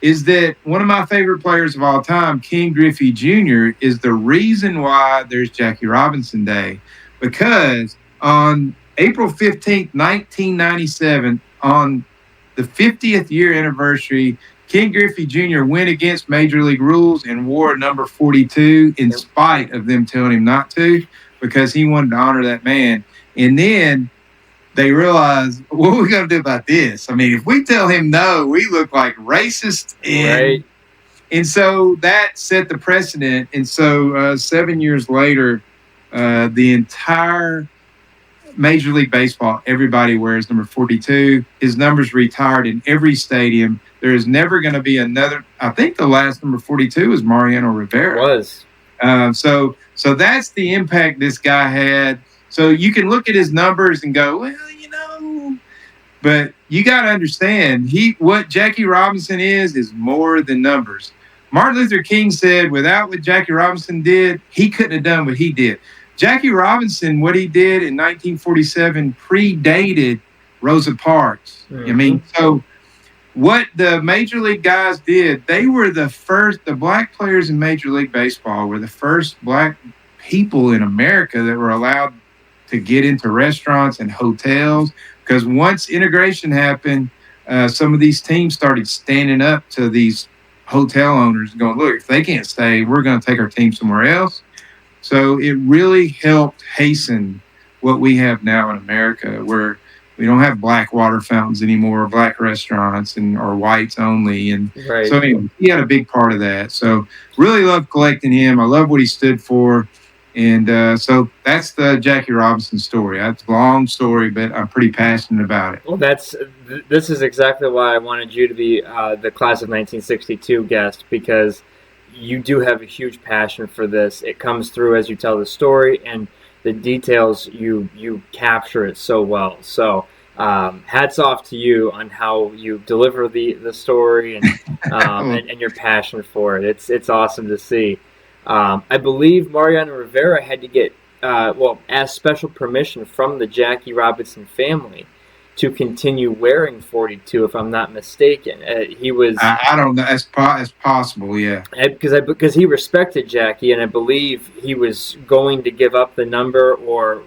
is that one of my favorite players of all time, Ken Griffey Jr., is the reason why there's Jackie Robinson Day. Because on April 15th, 1997, on the 50th year anniversary, Ken Griffey Jr. went against Major League rules and wore number 42 in spite of them telling him not to, because he wanted to honor that man. And then they realized, what are we going to do about this? I mean, if we tell him no, we look like racist. And so that set the precedent. And so 7 years later, the entire Major League Baseball, everybody wears number 42. His number's retired in every stadium. There is never going to be another. I think the last number 42 is Mariano Rivera. It was. So that's the impact this guy had. So you can look at his numbers and go, well, but you got to understand, what Jackie Robinson is more than numbers. Martin Luther King said, without what Jackie Robinson did, he couldn't have done what he did. Jackie Robinson, what he did in 1947 predated Rosa Parks. I mean, so what the Major League guys did, they were the black players in Major League Baseball were the first black people in America that were allowed to get into restaurants and hotels. Because once integration happened, some of these teams started standing up to these hotel owners and going, look, if they can't stay, we're going to take our team somewhere else. So it really helped hasten what we have now in America, where we don't have black water fountains anymore, black restaurants, or whites only. And so anyway, he had a big part of that. So really love collecting him. I love what he stood for. And so that's the Jackie Robinson story. That's a long story, but I'm pretty passionate about it. Well, this is exactly why I wanted you to be the class of 1962 guest, because you do have a huge passion for this. It comes through as you tell the story, and the details, you capture it so well. So hats off to you on how you deliver the story and and your passion for it. It's awesome to see. I believe Mariano Rivera had to get ask special permission from the Jackie Robinson family to continue wearing 42, if I'm not mistaken. He was. I don't know. As possible, yeah. Because he respected Jackie, and I believe he was going to give up the number, or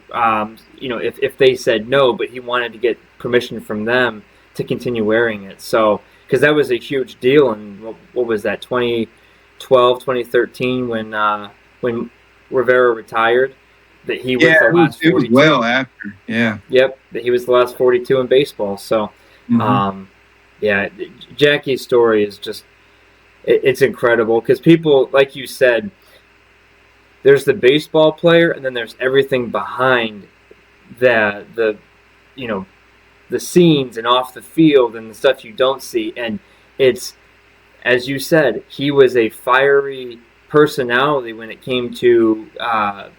if they said no, but he wanted to get permission from them to continue wearing it. So, because that was a huge deal, and what was that, 2012, 2013, when Rivera retired? That he was the last 42. It was well after, yeah. Yep, that he was the last 42 in baseball. So, Jackie's story is just, it's incredible, because people, like you said, there's the baseball player, and then there's everything behind the scenes and off the field and the stuff you don't see. And it's, as you said, he was a fiery personality when it came to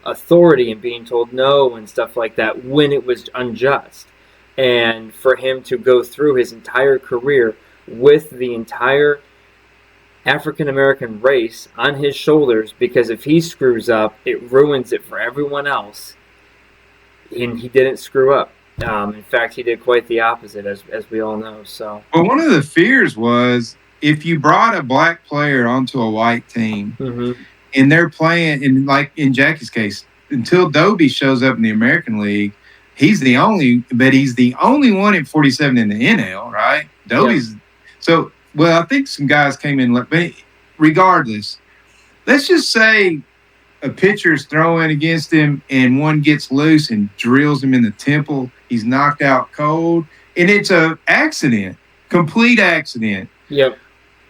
authority and being told no and stuff like that when it was unjust. And for him to go through his entire career with the entire African American race on his shoulders, because if he screws up, it ruins it for everyone else. And he didn't screw up. In fact, he did quite the opposite, as we all know. So, well, one of the fears was if you brought a black player onto a white team Mm-hmm. and they're playing, and like in Jackie's case, until Dobie shows up in the American League, he's the only one at 47 in the NL, right? Yep. Dobie's so well. I think some guys came in, but regardless, let's just say a pitcher's throwing against him and one gets loose and drills him in the temple. He's knocked out cold, and it's a accident, complete accident. Yep.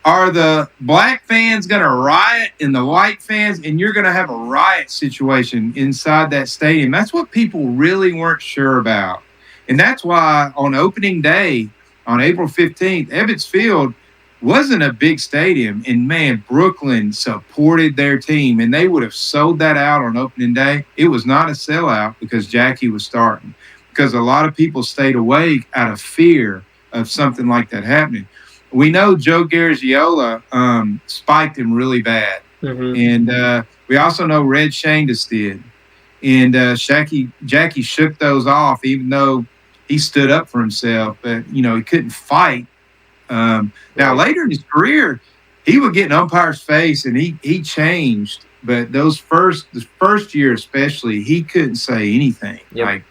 Are the black fans going to riot and the white fans, and you're going to have a riot situation inside that stadium? That's what people really weren't sure about. And that's why on opening day, on April 15th, Ebbets Field wasn't a big stadium. And man, Brooklyn supported their team, and they would have sold that out on opening day. It was not a sellout because Jackie was starting, because a lot of people stayed awake out of fear of something like that happening. We know Joe Garagiola spiked him really bad. Mm-hmm. And we also know Red Shandas did. And Jackie shook those off, even though he stood up for himself. But, he couldn't fight. Now, later in his career, he would get an umpire's face, and he changed. But the first year especially, he couldn't say anything. Yep.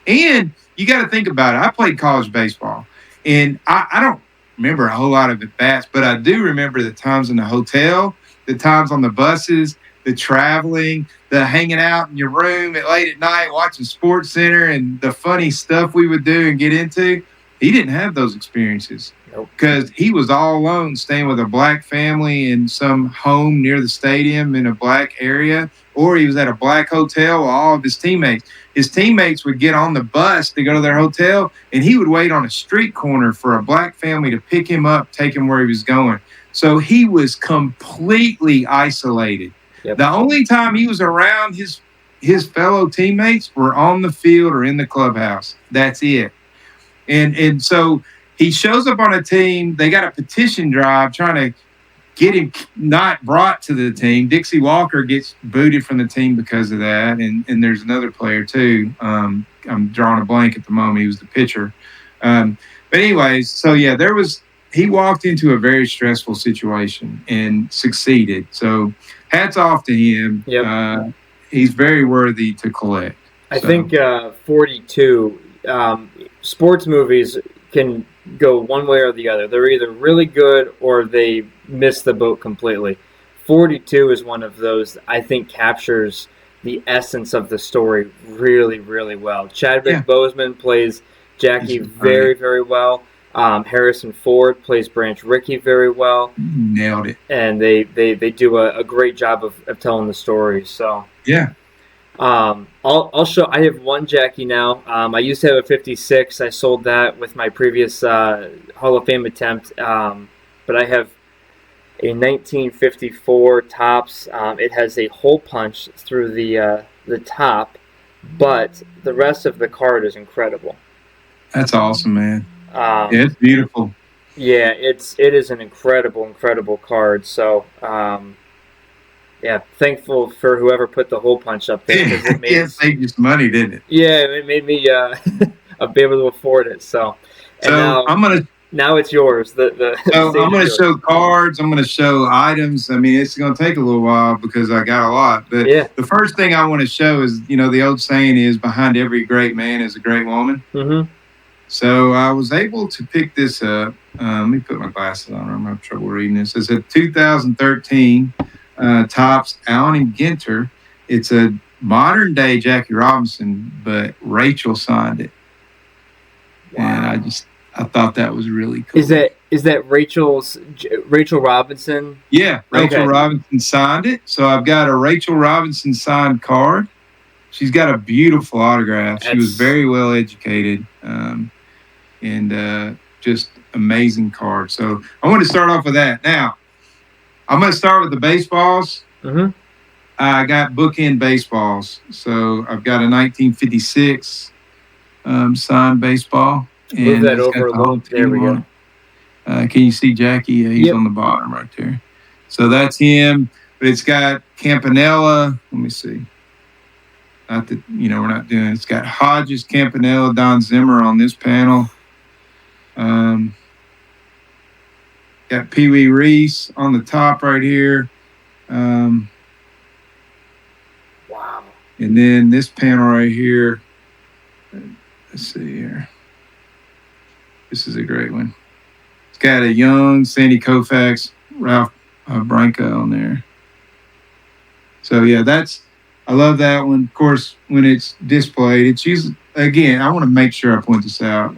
And you got to think about it. I played college baseball, and I don't remember a whole lot of at-bats, but I do remember the times in the hotel, the times on the buses, the traveling, the hanging out in your room late at night watching Sports Center, and the funny stuff we would do and get into. He didn't have those experiences because he was all alone, staying with a black family in some home near the stadium in a black area, or he was at a black hotel with all of his teammates. His teammates would get on the bus to go to their hotel, and he would wait on a street corner for a black family to pick him up, take him where he was going. So he was completely isolated. Yep. The only time he was around his fellow teammates were on the field or in the clubhouse. That's it. And so he shows up on a team. They got a petition drive trying to get him not brought to the team. Dixie Walker gets booted from the team because of that. And there's another player too. I'm drawing a blank at the moment. He was the pitcher. But anyways, so yeah, he walked into a very stressful situation and succeeded. So hats off to him. Yep. He's very worthy to collect. I think 42, sports movies can go one way or the other. They're either really good or they miss the boat completely. 42 is one of those I think captures the essence of the story really, really well. Chadwick Boseman plays Jackie very, very well. Harrison Ford plays Branch Rickey very well. Nailed it. And they do a great job of telling the story. So yeah. I'll show. I have one Jackie now. I used to have a 56. I sold that with my previous Hall of Fame attempt. But I have a 1954 Topps. It has a hole punch through the top, but the rest of the card is incredible. That's awesome, man. It's beautiful. Yeah, it is an incredible card. So. Yeah, thankful for whoever put the hole punch up there. It saved you some money, didn't it? Yeah, it made me be able to afford it. So now it's yours. I'm going to show cards. I'm going to show items. I mean, it's going to take a little while because I got a lot. But the first thing I want to show is, the old saying is, behind every great man is a great woman. Mm-hmm. So I was able to pick this up. Let me put my glasses on. I'm having trouble reading this. It's a 2013. Topps Allen and Ginter. It's a modern day Jackie Robinson, but Rachel signed it. Wow. And I thought that was really cool. Is that Rachel Robinson? Yeah, Rachel Robinson signed it. So I've got a Rachel Robinson signed card. She's got a beautiful autograph. She was very well educated, and just amazing card. So I want to start off with that. Now, I'm going to start with the baseballs. Mm-hmm. I got bookend baseballs. So I've got a 1956 signed baseball. Move that over a little. There we go. Can you see Jackie? Yeah, he's on the bottom right there. So that's him. But it's got Campanella. Let me see. Not that, we're not doing it. It's got Hodges, Campanella, Don Zimmer on this panel. Got Got Pee Wee Reese on the top right here. Wow. And then this panel right here. Let's see here. This is a great one. It's got a young Sandy Koufax, Ralph Branco on there. So yeah, I love that one. Of course, when it's displayed, it's usually, again, I want to make sure I point this out.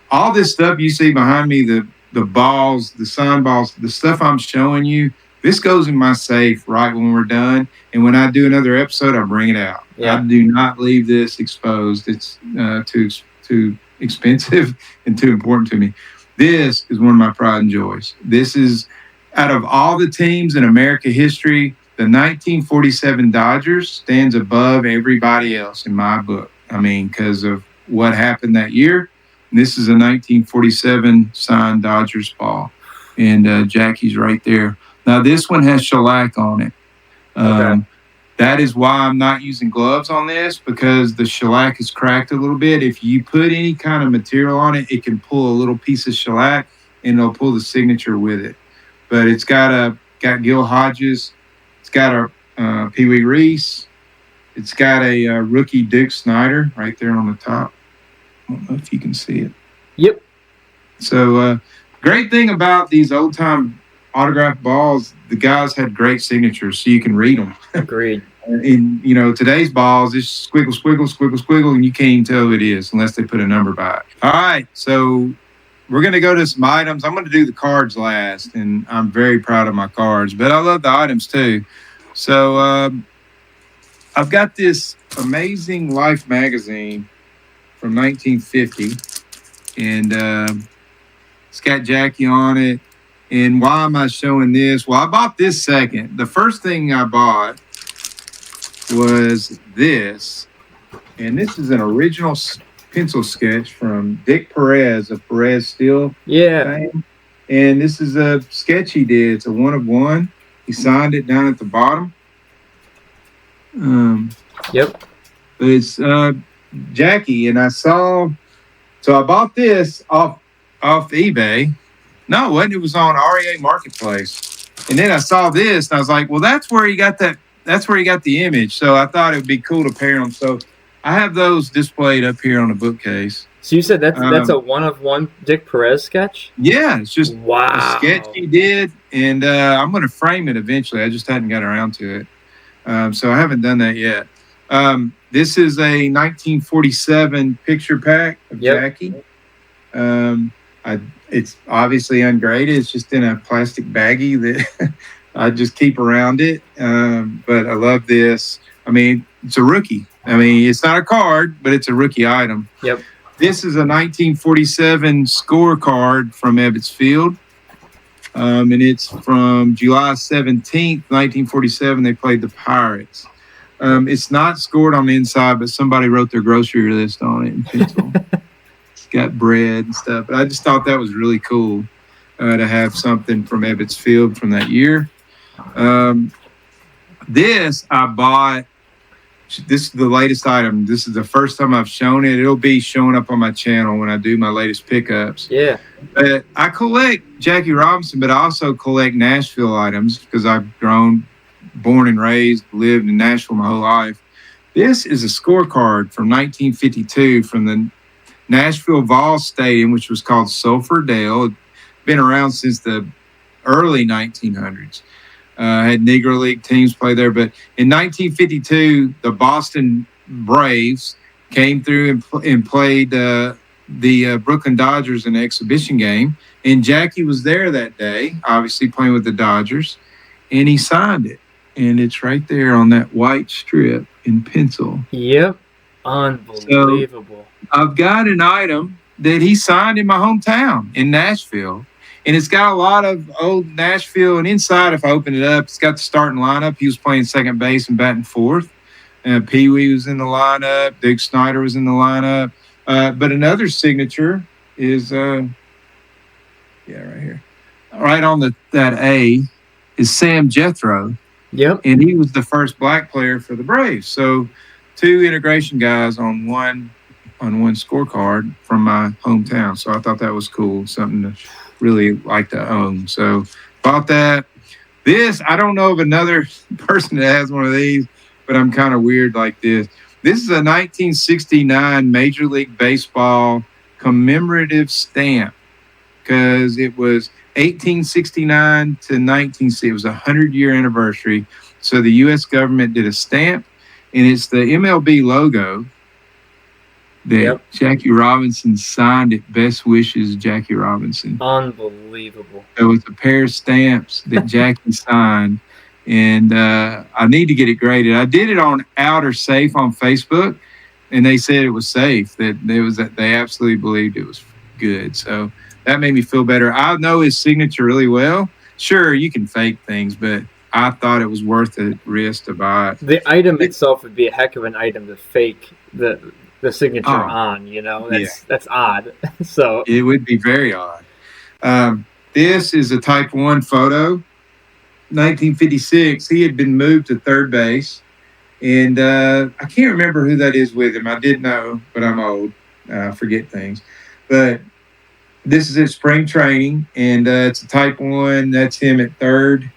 All this stuff you see behind me, the balls, the sign balls, the stuff I'm showing you, this goes in my safe right when we're done. And when I do another episode, I bring it out. Yeah. I do not leave this exposed. It's too expensive and too important to me. This is one of my pride and joys. This is, out of all the teams in America history, the 1947 Dodgers stands above everybody else in my book. I mean, because of what happened that year. This is a 1947 signed Dodgers ball. And Jackie's right there. Now, this one has shellac on it. Okay. That is why I'm not using gloves on this, because the shellac is cracked a little bit. If you put any kind of material on it, it can pull a little piece of shellac and it'll pull the signature with it. But it's got Gil Hodges. It's got a Pee Wee Reese. It's got a rookie Duke Snyder right there on the top. I don't know if you can see it. Yep. So great thing about these old-time autographed balls, the guys had great signatures, so you can read them. Agreed. In today's balls, it's squiggle, squiggle, squiggle, squiggle, and you can't even tell who it is unless they put a number by it. All right, so we're going to go to some items. I'm going to do the cards last, and I'm very proud of my cards, but I love the items too. So I've got this amazing Life magazine from 1950, and it's got Jackie on it. And why am I showing this? Well, I bought this second. The first thing I bought was this. And this is an original pencil sketch from Dick Perez of Perez Steel. Yeah. Fame. And this is a sketch he did. It's a 1 of 1. He signed it down at the bottom. Yep. But it's Jackie. And I bought this off eBay. No, it wasn't. It was on REA Marketplace. And then I saw this, and I was like, well, that's where he got that. That's where he got the image. So I thought it would be cool to pair them. So I have those displayed up here on the bookcase. So you said that's a 1 of 1 Dick Perez sketch? Yeah, it's just wow. a sketch he did, and I'm going to frame it eventually. I just hadn't got around to it. So I haven't done that yet. This is a 1947 picture pack of Jackie. It's obviously ungraded. It's just in a plastic baggie that I just keep around it. But I love this. I mean, it's a rookie. I mean, it's not a card, but it's a rookie item. Yep. This is a 1947 scorecard from Ebbets Field. And it's from July 17th, 1947. They played the Pirates. It's not scored on the inside, but somebody wrote their grocery list on it in pencil. Got bread and stuff. But I just thought that was really cool to have something from Ebbets Field from that year. This I bought. This is the latest item. This is the first time I've shown it. It'll be showing up on my channel when I do my latest pickups. Yeah. I collect Jackie Robinson, but I also collect Nashville items because I've born and raised, lived in Nashville my whole life. This is a scorecard from 1952 from the Nashville Vols Stadium, which was called Sulphur Dale. It's been around since the early 1900s. Had Negro League teams play there. But in 1952, the Boston Braves came through and played the Brooklyn Dodgers in an exhibition game. And Jackie was there that day, obviously playing with the Dodgers. And he signed it. And it's right there on that white strip in pencil. Yep. Unbelievable. So I've got an item that he signed in my hometown in Nashville. And it's got a lot of old Nashville. And inside, if I open it up, it's got the starting lineup. He was playing second base and batting fourth. Pee Wee was in the lineup. Duke Snyder was in the lineup. But another signature is, right here. Right on that A is Sam Jethro. Yep. And he was the first black player for the Braves. So 2 integration guys on one scorecard from my hometown. So I thought that was cool. Something to really like to own. So bought that. This, I don't know of another person that has one of these, but I'm kind of weird like this. This is a 1969 Major League Baseball commemorative stamp because it was 1869 to 1960. It was a 100-year anniversary. So the U.S. government did a stamp, and it's the MLB logo that Yep. Jackie Robinson signed it. Best wishes, Jackie Robinson. Unbelievable. It was a pair of stamps that Jackie signed, and I need to get it graded. I did it on Outer Safe on Facebook, and they said it was safe. That they absolutely believed it was good. So that made me feel better. I know his signature really well. Sure, you can fake things, but I thought it was worth the risk to buy it. The item itself would be a heck of an item to fake the signature on. That's odd. So it would be very odd. This is a Type 1 photo. 1956, he had been moved to third base. And I can't remember who that is with him. I did know, but I'm old. I forget things. But this is at spring training, and it's a Type 1. That's him at third.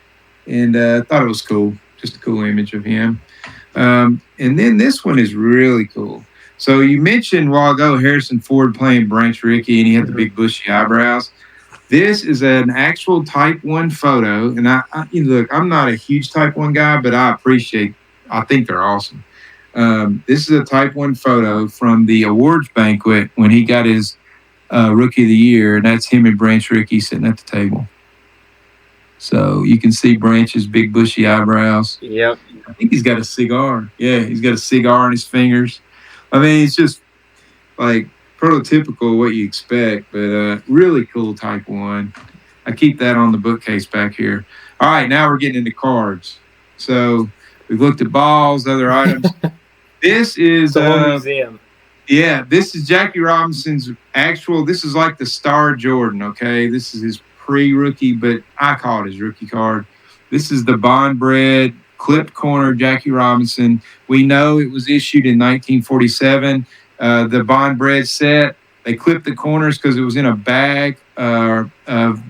And I thought it was cool. Just a cool image of him. And then this one is really cool. So you mentioned a while ago Harrison Ford playing Branch Rickey, and he had the big bushy eyebrows. This is an actual Type 1 photo. And look, I'm not a huge Type 1 guy, but I think they're awesome. This is a Type 1 photo from the awards banquet when he got his Rookie of the Year, and that's him and Branch Rickey sitting at the table. So you can see Branch's big bushy eyebrows. Yep. I think he's got a cigar. Yeah, he's got a cigar on his fingers. I mean, it's just like prototypical what you expect, but really cool Type 1. I keep that on the bookcase back here. All right, now we're getting into cards. So we've looked at balls, other items. This is the whole museum. Yeah, this is Jackie Robinson's this is like the Star Jordan, okay? This is his pre-rookie, but I call it his rookie card. This is the Bond Bread clipped corner Jackie Robinson. We know it was issued in 1947. The Bond Bread set, they clipped the corners because it was in a bag of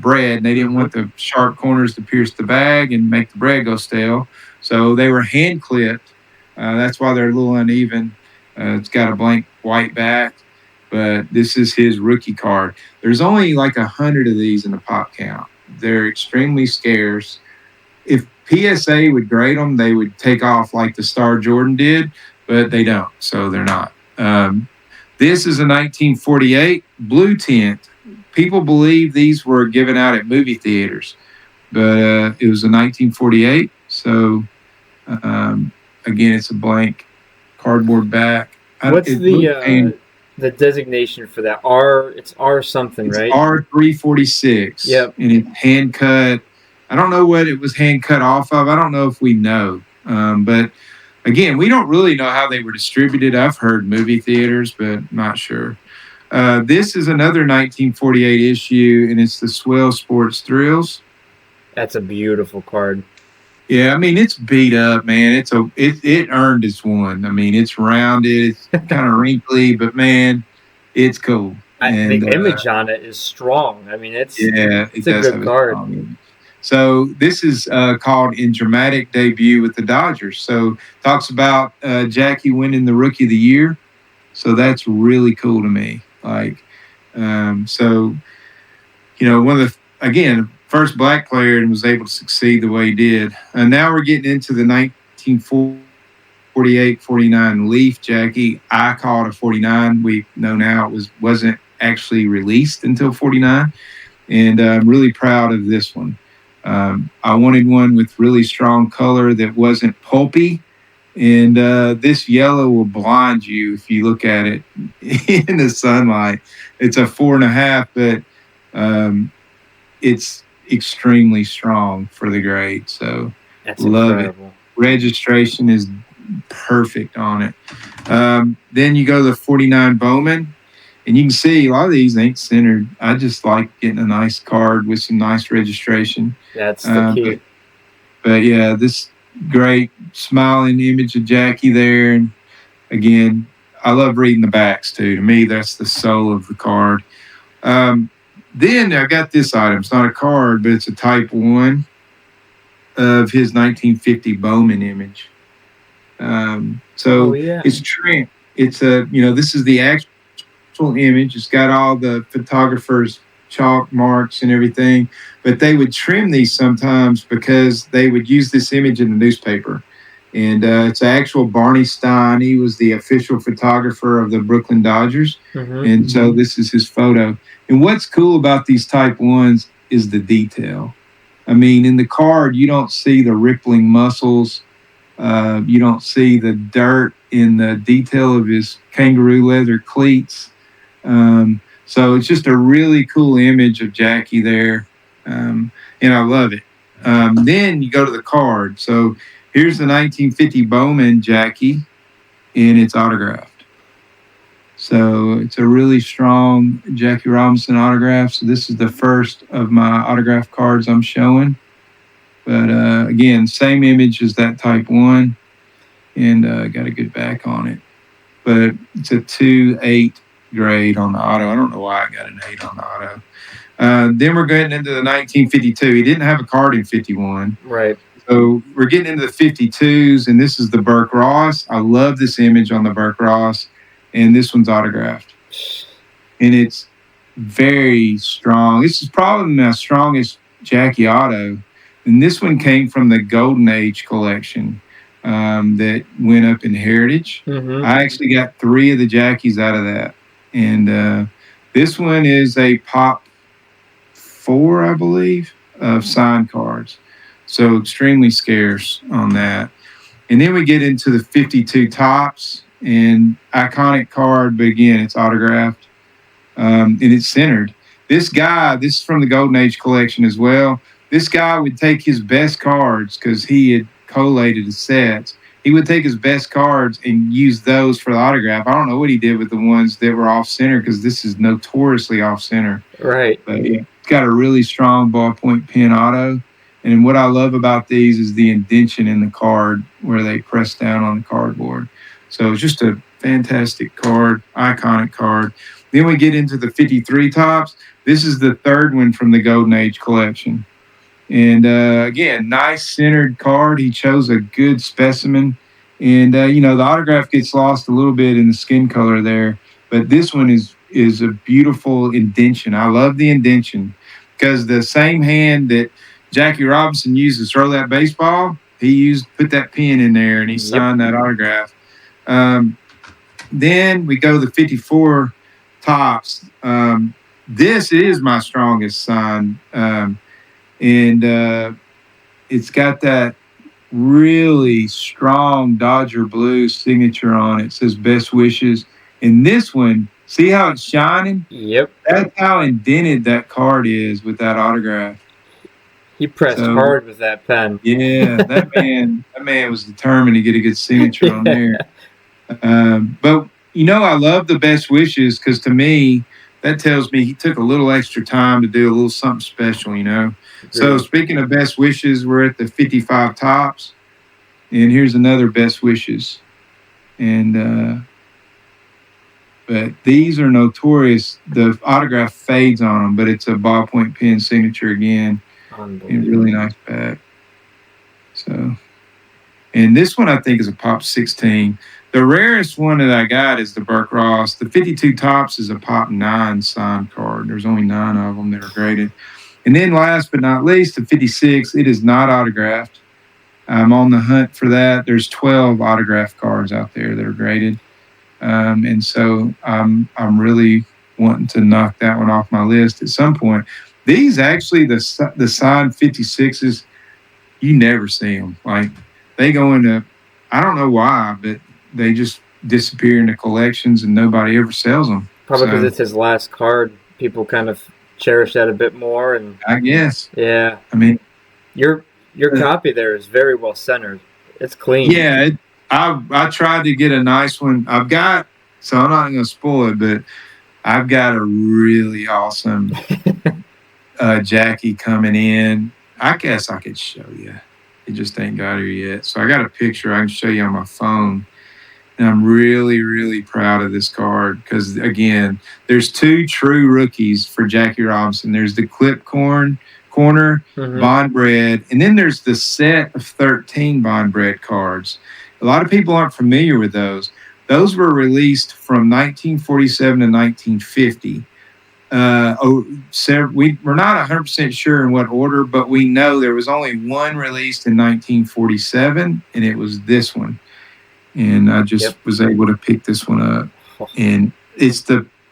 bread, and they didn't want the sharp corners to pierce the bag and make the bread go stale. So they were hand clipped. That's why they're a little uneven. It's got a blank white back, but this is his rookie card. There's only like 100 of these in the pop count. They're extremely scarce. If PSA would grade them, they would take off like the Star Jordan did, but they don't, so they're not. This is a 1948 blue tint. People believe these were given out at movie theaters, but it was a 1948. So again, it's a blank cardboard back. What's the designation for that? It's R something, right? R346. Yep. And it's hand cut. I don't know what it was hand cut off of. I don't know if we know. But again, we don't really know how they were distributed. I've heard movie theaters, but not sure. This is another 1948 issue, and it's the Swell Sports Thrills. That's a beautiful card. Yeah, I mean, it's beat up, man. It earned its one. I mean, it's rounded, it's kind of wrinkly, but man, it's cool. The image on it is strong. I mean, it's a good card. So this is called In Dramatic Debut with the Dodgers. So talks about Jackie winning the Rookie of the Year. So that's really cool to me. Like, so, one of the, first black player and was able to succeed the way he did. And now we're getting into the 1948-49 Leaf Jackie. I call it a 49. We know now it wasn't actually released until 49. And I'm really proud of this one. I wanted one with really strong color that wasn't pulpy. And this yellow will blind you if you look at it in the sunlight. It's a 4.5, but it's extremely strong for the grade. So that's love incredible. It. Registration is perfect on it. Then you go to the 49 Bowman, and you can see a lot of these ain't centered. I just like getting a nice card with some nice registration. That's the key. But yeah, this great smiling image of Jackie there. And again, I love reading the backs too. To me, that's the soul of the card. Then I got this item. It's not a card, but it's a Type 1 of his 1950 Bowman image. Oh So yeah. it's trim. It's this is the actual image. It's got all the photographer's chalk marks and everything, but they would trim these sometimes because they would use this image in the newspaper. And it's actual Barney Stein. He was the official photographer of the Brooklyn Dodgers. And so this is his photo. And what's cool about these Type 1s is the detail. I mean, in the card, you don't see the rippling muscles. You don't see the dirt in the detail of his kangaroo leather cleats. So it's just a really cool image of Jackie there. And I love it. Then you go to the card. So here's the 1950 Bowman Jackie, and it's autographed. So it's a really strong Jackie Robinson autograph. So this is the first of my autograph cards I'm showing. But again, same image as that Type 1, and got a good back on it. But it's a 2.8 grade on the auto. I don't know why I got an 8 on the auto. Then we're getting into the 1952. He didn't have a card in 51. Right. So we're getting into the 52s, and this is the Burke Ross. I love this image on the Burke Ross, and this one's autographed. And it's very strong. This is probably my strongest Jackie auto. And this one came from the Golden Age collection that went up in Heritage. I actually got 3 of the Jackies out of that. And this one is a Pop 4, I believe, of signed cards. So extremely scarce on that. And then we get into the 52 Tops, and iconic card, but again, it's autographed. And it's centered. This is from the Golden Age collection as well. This guy would take his best cards because he had collated his sets. He would take his best cards and use those for the autograph. I don't know what he did with the ones that were off center because this is notoriously off center. Right. But yeah, it's got a really strong ballpoint pen auto. And what I love about these is the indentation in the card where they press down on the cardboard. So it's just a fantastic card, iconic card. Then we get into the 53 Tops. This is the third one from the Golden Age collection. And again, nice centered card. He chose a good specimen. And, the autograph gets lost a little bit in the skin color there. But this one is a beautiful indentation. I love the indentation because the same hand that Jackie Robinson used to throw that baseball, he put that pen in there and he signed that autograph. Then we go to the 54 Tops. This is my strongest sign. And it's got that really strong Dodger blue signature on it. It says best wishes. And this one, see how it's shining? Yep. That's how indented that card is with that autograph. He pressed hard with that pen. Yeah, that man was determined to get a good signature on there. But I love the best wishes because to me, that tells me he took a little extra time to do a little something special, So speaking of best wishes, we're at the 55 Tops. And here's another best wishes. And but these are notorious. The autograph fades on them, but it's a ballpoint pen signature again. And really nice back. So, and this one I think is a Pop 16. The rarest one that I got is the Burke Ross. The 52 Tops is a Pop 9 signed card. There's only 9 of them that are graded. And then last but not least, the 56, it is not autographed. I'm on the hunt for that. There's 12 autographed cards out there that are graded. And so I'm really wanting to knock that one off my list at some point. These actually, the signed 56s, you never see them. Like, they go into, I don't know why, but they just disappear into collections and nobody ever sells them. Probably because it's his last card. People kind of cherish that a bit more. And I guess. Yeah. I mean, your copy there is very well centered. It's clean. Yeah. I tried to get a nice one. So I'm not going to spoil it, but I've got a really awesome Jackie coming in. I guess I could show you. It just ain't got her yet. So I got a picture I can show you on my phone. And I'm really, really proud of this card because, again, there's two true rookies for Jackie Robinson. There's the corner Bond Bread, and then there's the set of 13 Bond Bread cards. A lot of people aren't familiar with those. Those were released from 1947 to 1950. We're not 100% sure in what order, but we know there was only one released in 1947, and it was this one. And I just was able to pick this one up. And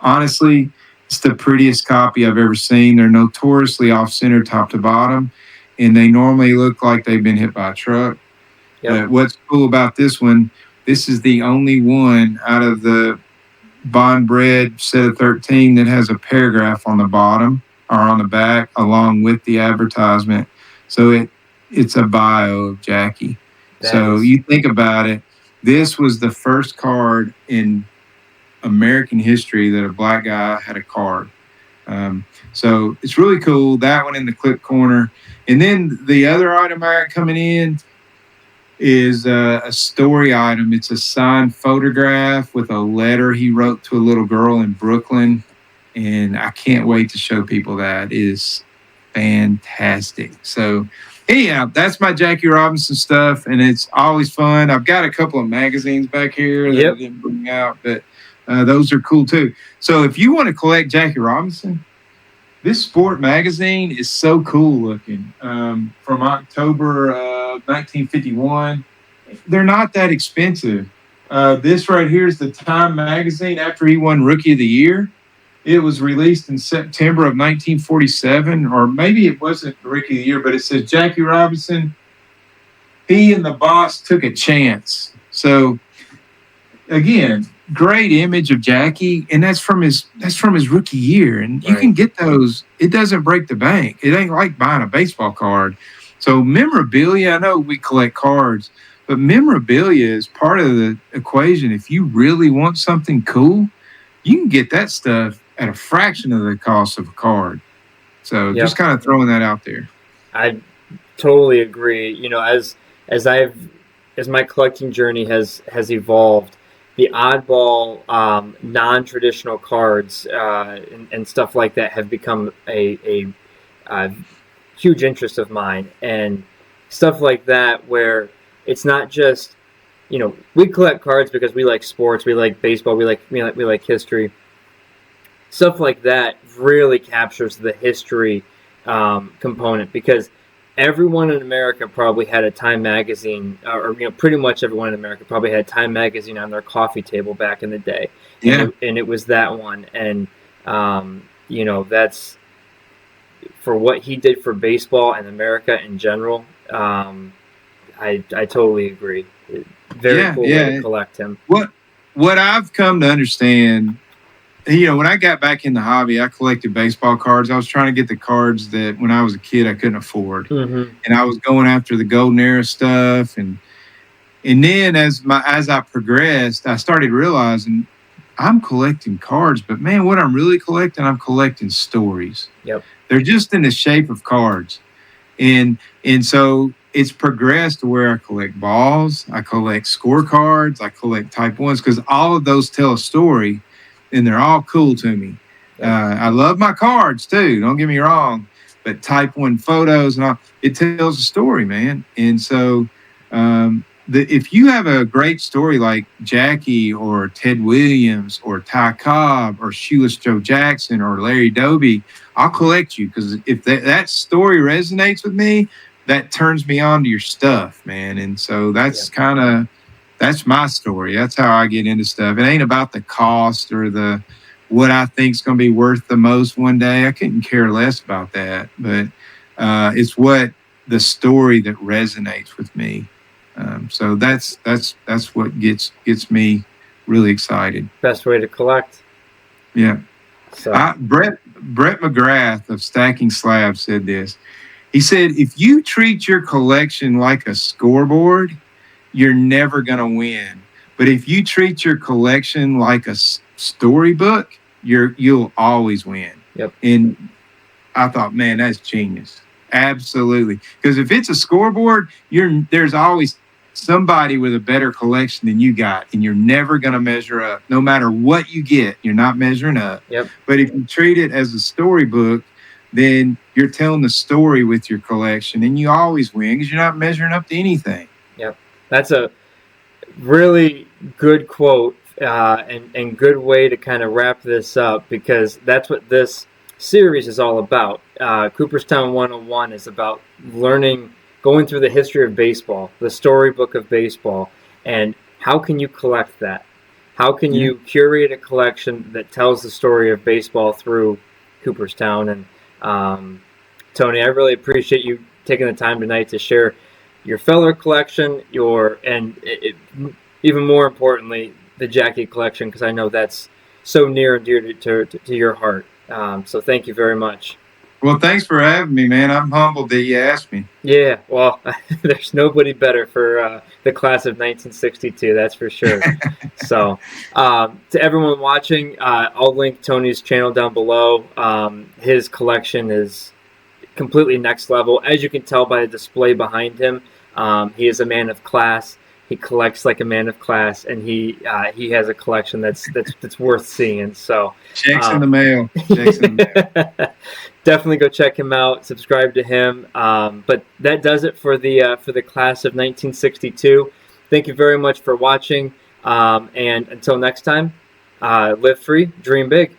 honestly, it's the prettiest copy I've ever seen. They're notoriously off-center top to bottom, and they normally look like they've been hit by a truck. But what's cool about this one, this is the only one out of the Bond Bread set of 13 that has a paragraph on the bottom or on the back along with the advertisement. So it's a bio of Jackie. You think about it, this was the first card in American history that a black guy had a card. So it's really cool. That one in the clip corner. And then the other item I got coming in is a story item. It's a signed photograph with a letter he wrote to a little girl in Brooklyn. And I can't wait to show people that. It is fantastic. So anyhow, that's my Jackie Robinson stuff, and it's always fun. I've got a couple of magazines back here that I didn't bring out, but those are cool too. So if you want to collect Jackie Robinson, this Sport magazine is so cool looking. From October 1951. They're not that expensive. This right here is the Time magazine after he won Rookie of the Year. It was released in September of 1947, or maybe it wasn't Rookie of the Year, but it says Jackie Robinson, he and the boss took a chance. So again, great image of Jackie, and that's from his rookie year. And you can get those. It doesn't break the bank. It ain't like buying a baseball card. So memorabilia, I know we collect cards, but memorabilia is part of the equation. If you really want something cool, you can get that stuff at a fraction of the cost of a card. So just kind of throwing that out there. I totally agree. You know, as my collecting journey has evolved, the oddball, non-traditional cards and stuff like that have become a huge interest of mine. And stuff like that where it's not just, you know, we collect cards because we like sports, we like baseball, we like history. Stuff like that really captures the history component, because everyone in America probably had a Time magazine, or pretty much everyone in America probably had a Time magazine on their coffee table back in the day. Yeah. And it was that one. And, that's for what he did for baseball and America in general. I totally agree. Very cool way to collect him. What I've come to understand, when I got back in the hobby, I collected baseball cards. I was trying to get the cards that when I was a kid I couldn't afford, and I was going after the golden era stuff. And then as I progressed, I started realizing I'm collecting cards, but man, what I'm really collecting, I'm collecting stories. Yep, they're just in the shape of cards, and so it's progressed to where I collect balls, I collect scorecards, I collect Type 1s, because all of those tell a story. And they're all cool to me. I love my cards too, don't get me wrong, but Type 1 photos and all, it tells a story, man. And so if you have a great story like Jackie or Ted Williams or Ty Cobb or Shoeless Joe Jackson or Larry Doby, I'll collect you, because if that story resonates with me, that turns me on to your stuff, man. And so that's that's my story. That's how I get into stuff. It ain't about the cost or what I think is going to be worth the most one day. I couldn't care less about that. But it's what the story that resonates with me. So that's what gets me really excited. Best way to collect. Yeah. So Brett McGrath of Stacking Slabs said this. He said, if you treat your collection like a scoreboard, you're never going to win. But if you treat your collection like a storybook, you'll always win. Yep. And I thought, man, that's genius. Absolutely. Because if it's a scoreboard, there's always somebody with a better collection than you got, and you're never going to measure up. No matter what you get, you're not measuring up. Yep. But if you treat it as a storybook, then you're telling the story with your collection, and you always win because you're not measuring up to anything. Yep. That's a really good quote and good way to kind of wrap this up, because that's what this series is all about. Cooperstown 101 is about going through the history of baseball, the storybook of baseball, and how can you collect that? How can you curate a collection that tells the story of baseball through Cooperstown? And Tony, I really appreciate you taking the time tonight to share your Feller collection, even more importantly, the Jackie collection, because I know that's so near and dear to your heart. So thank you very much. Well, thanks for having me, man. I'm humbled that you asked me. Yeah, well, there's nobody better for the class of 1962, that's for sure. So, to everyone watching, I'll link Tony's channel down below. His collection is completely next level. As you can tell by the display behind him, he is a man of class. He collects like a man of class, and he has a collection that's worth seeing. So checks in the mail. Checks in the mail. Definitely go check him out. Subscribe to him. But that does it for the class of 1962. Thank you very much for watching. And until next time, live free, dream big.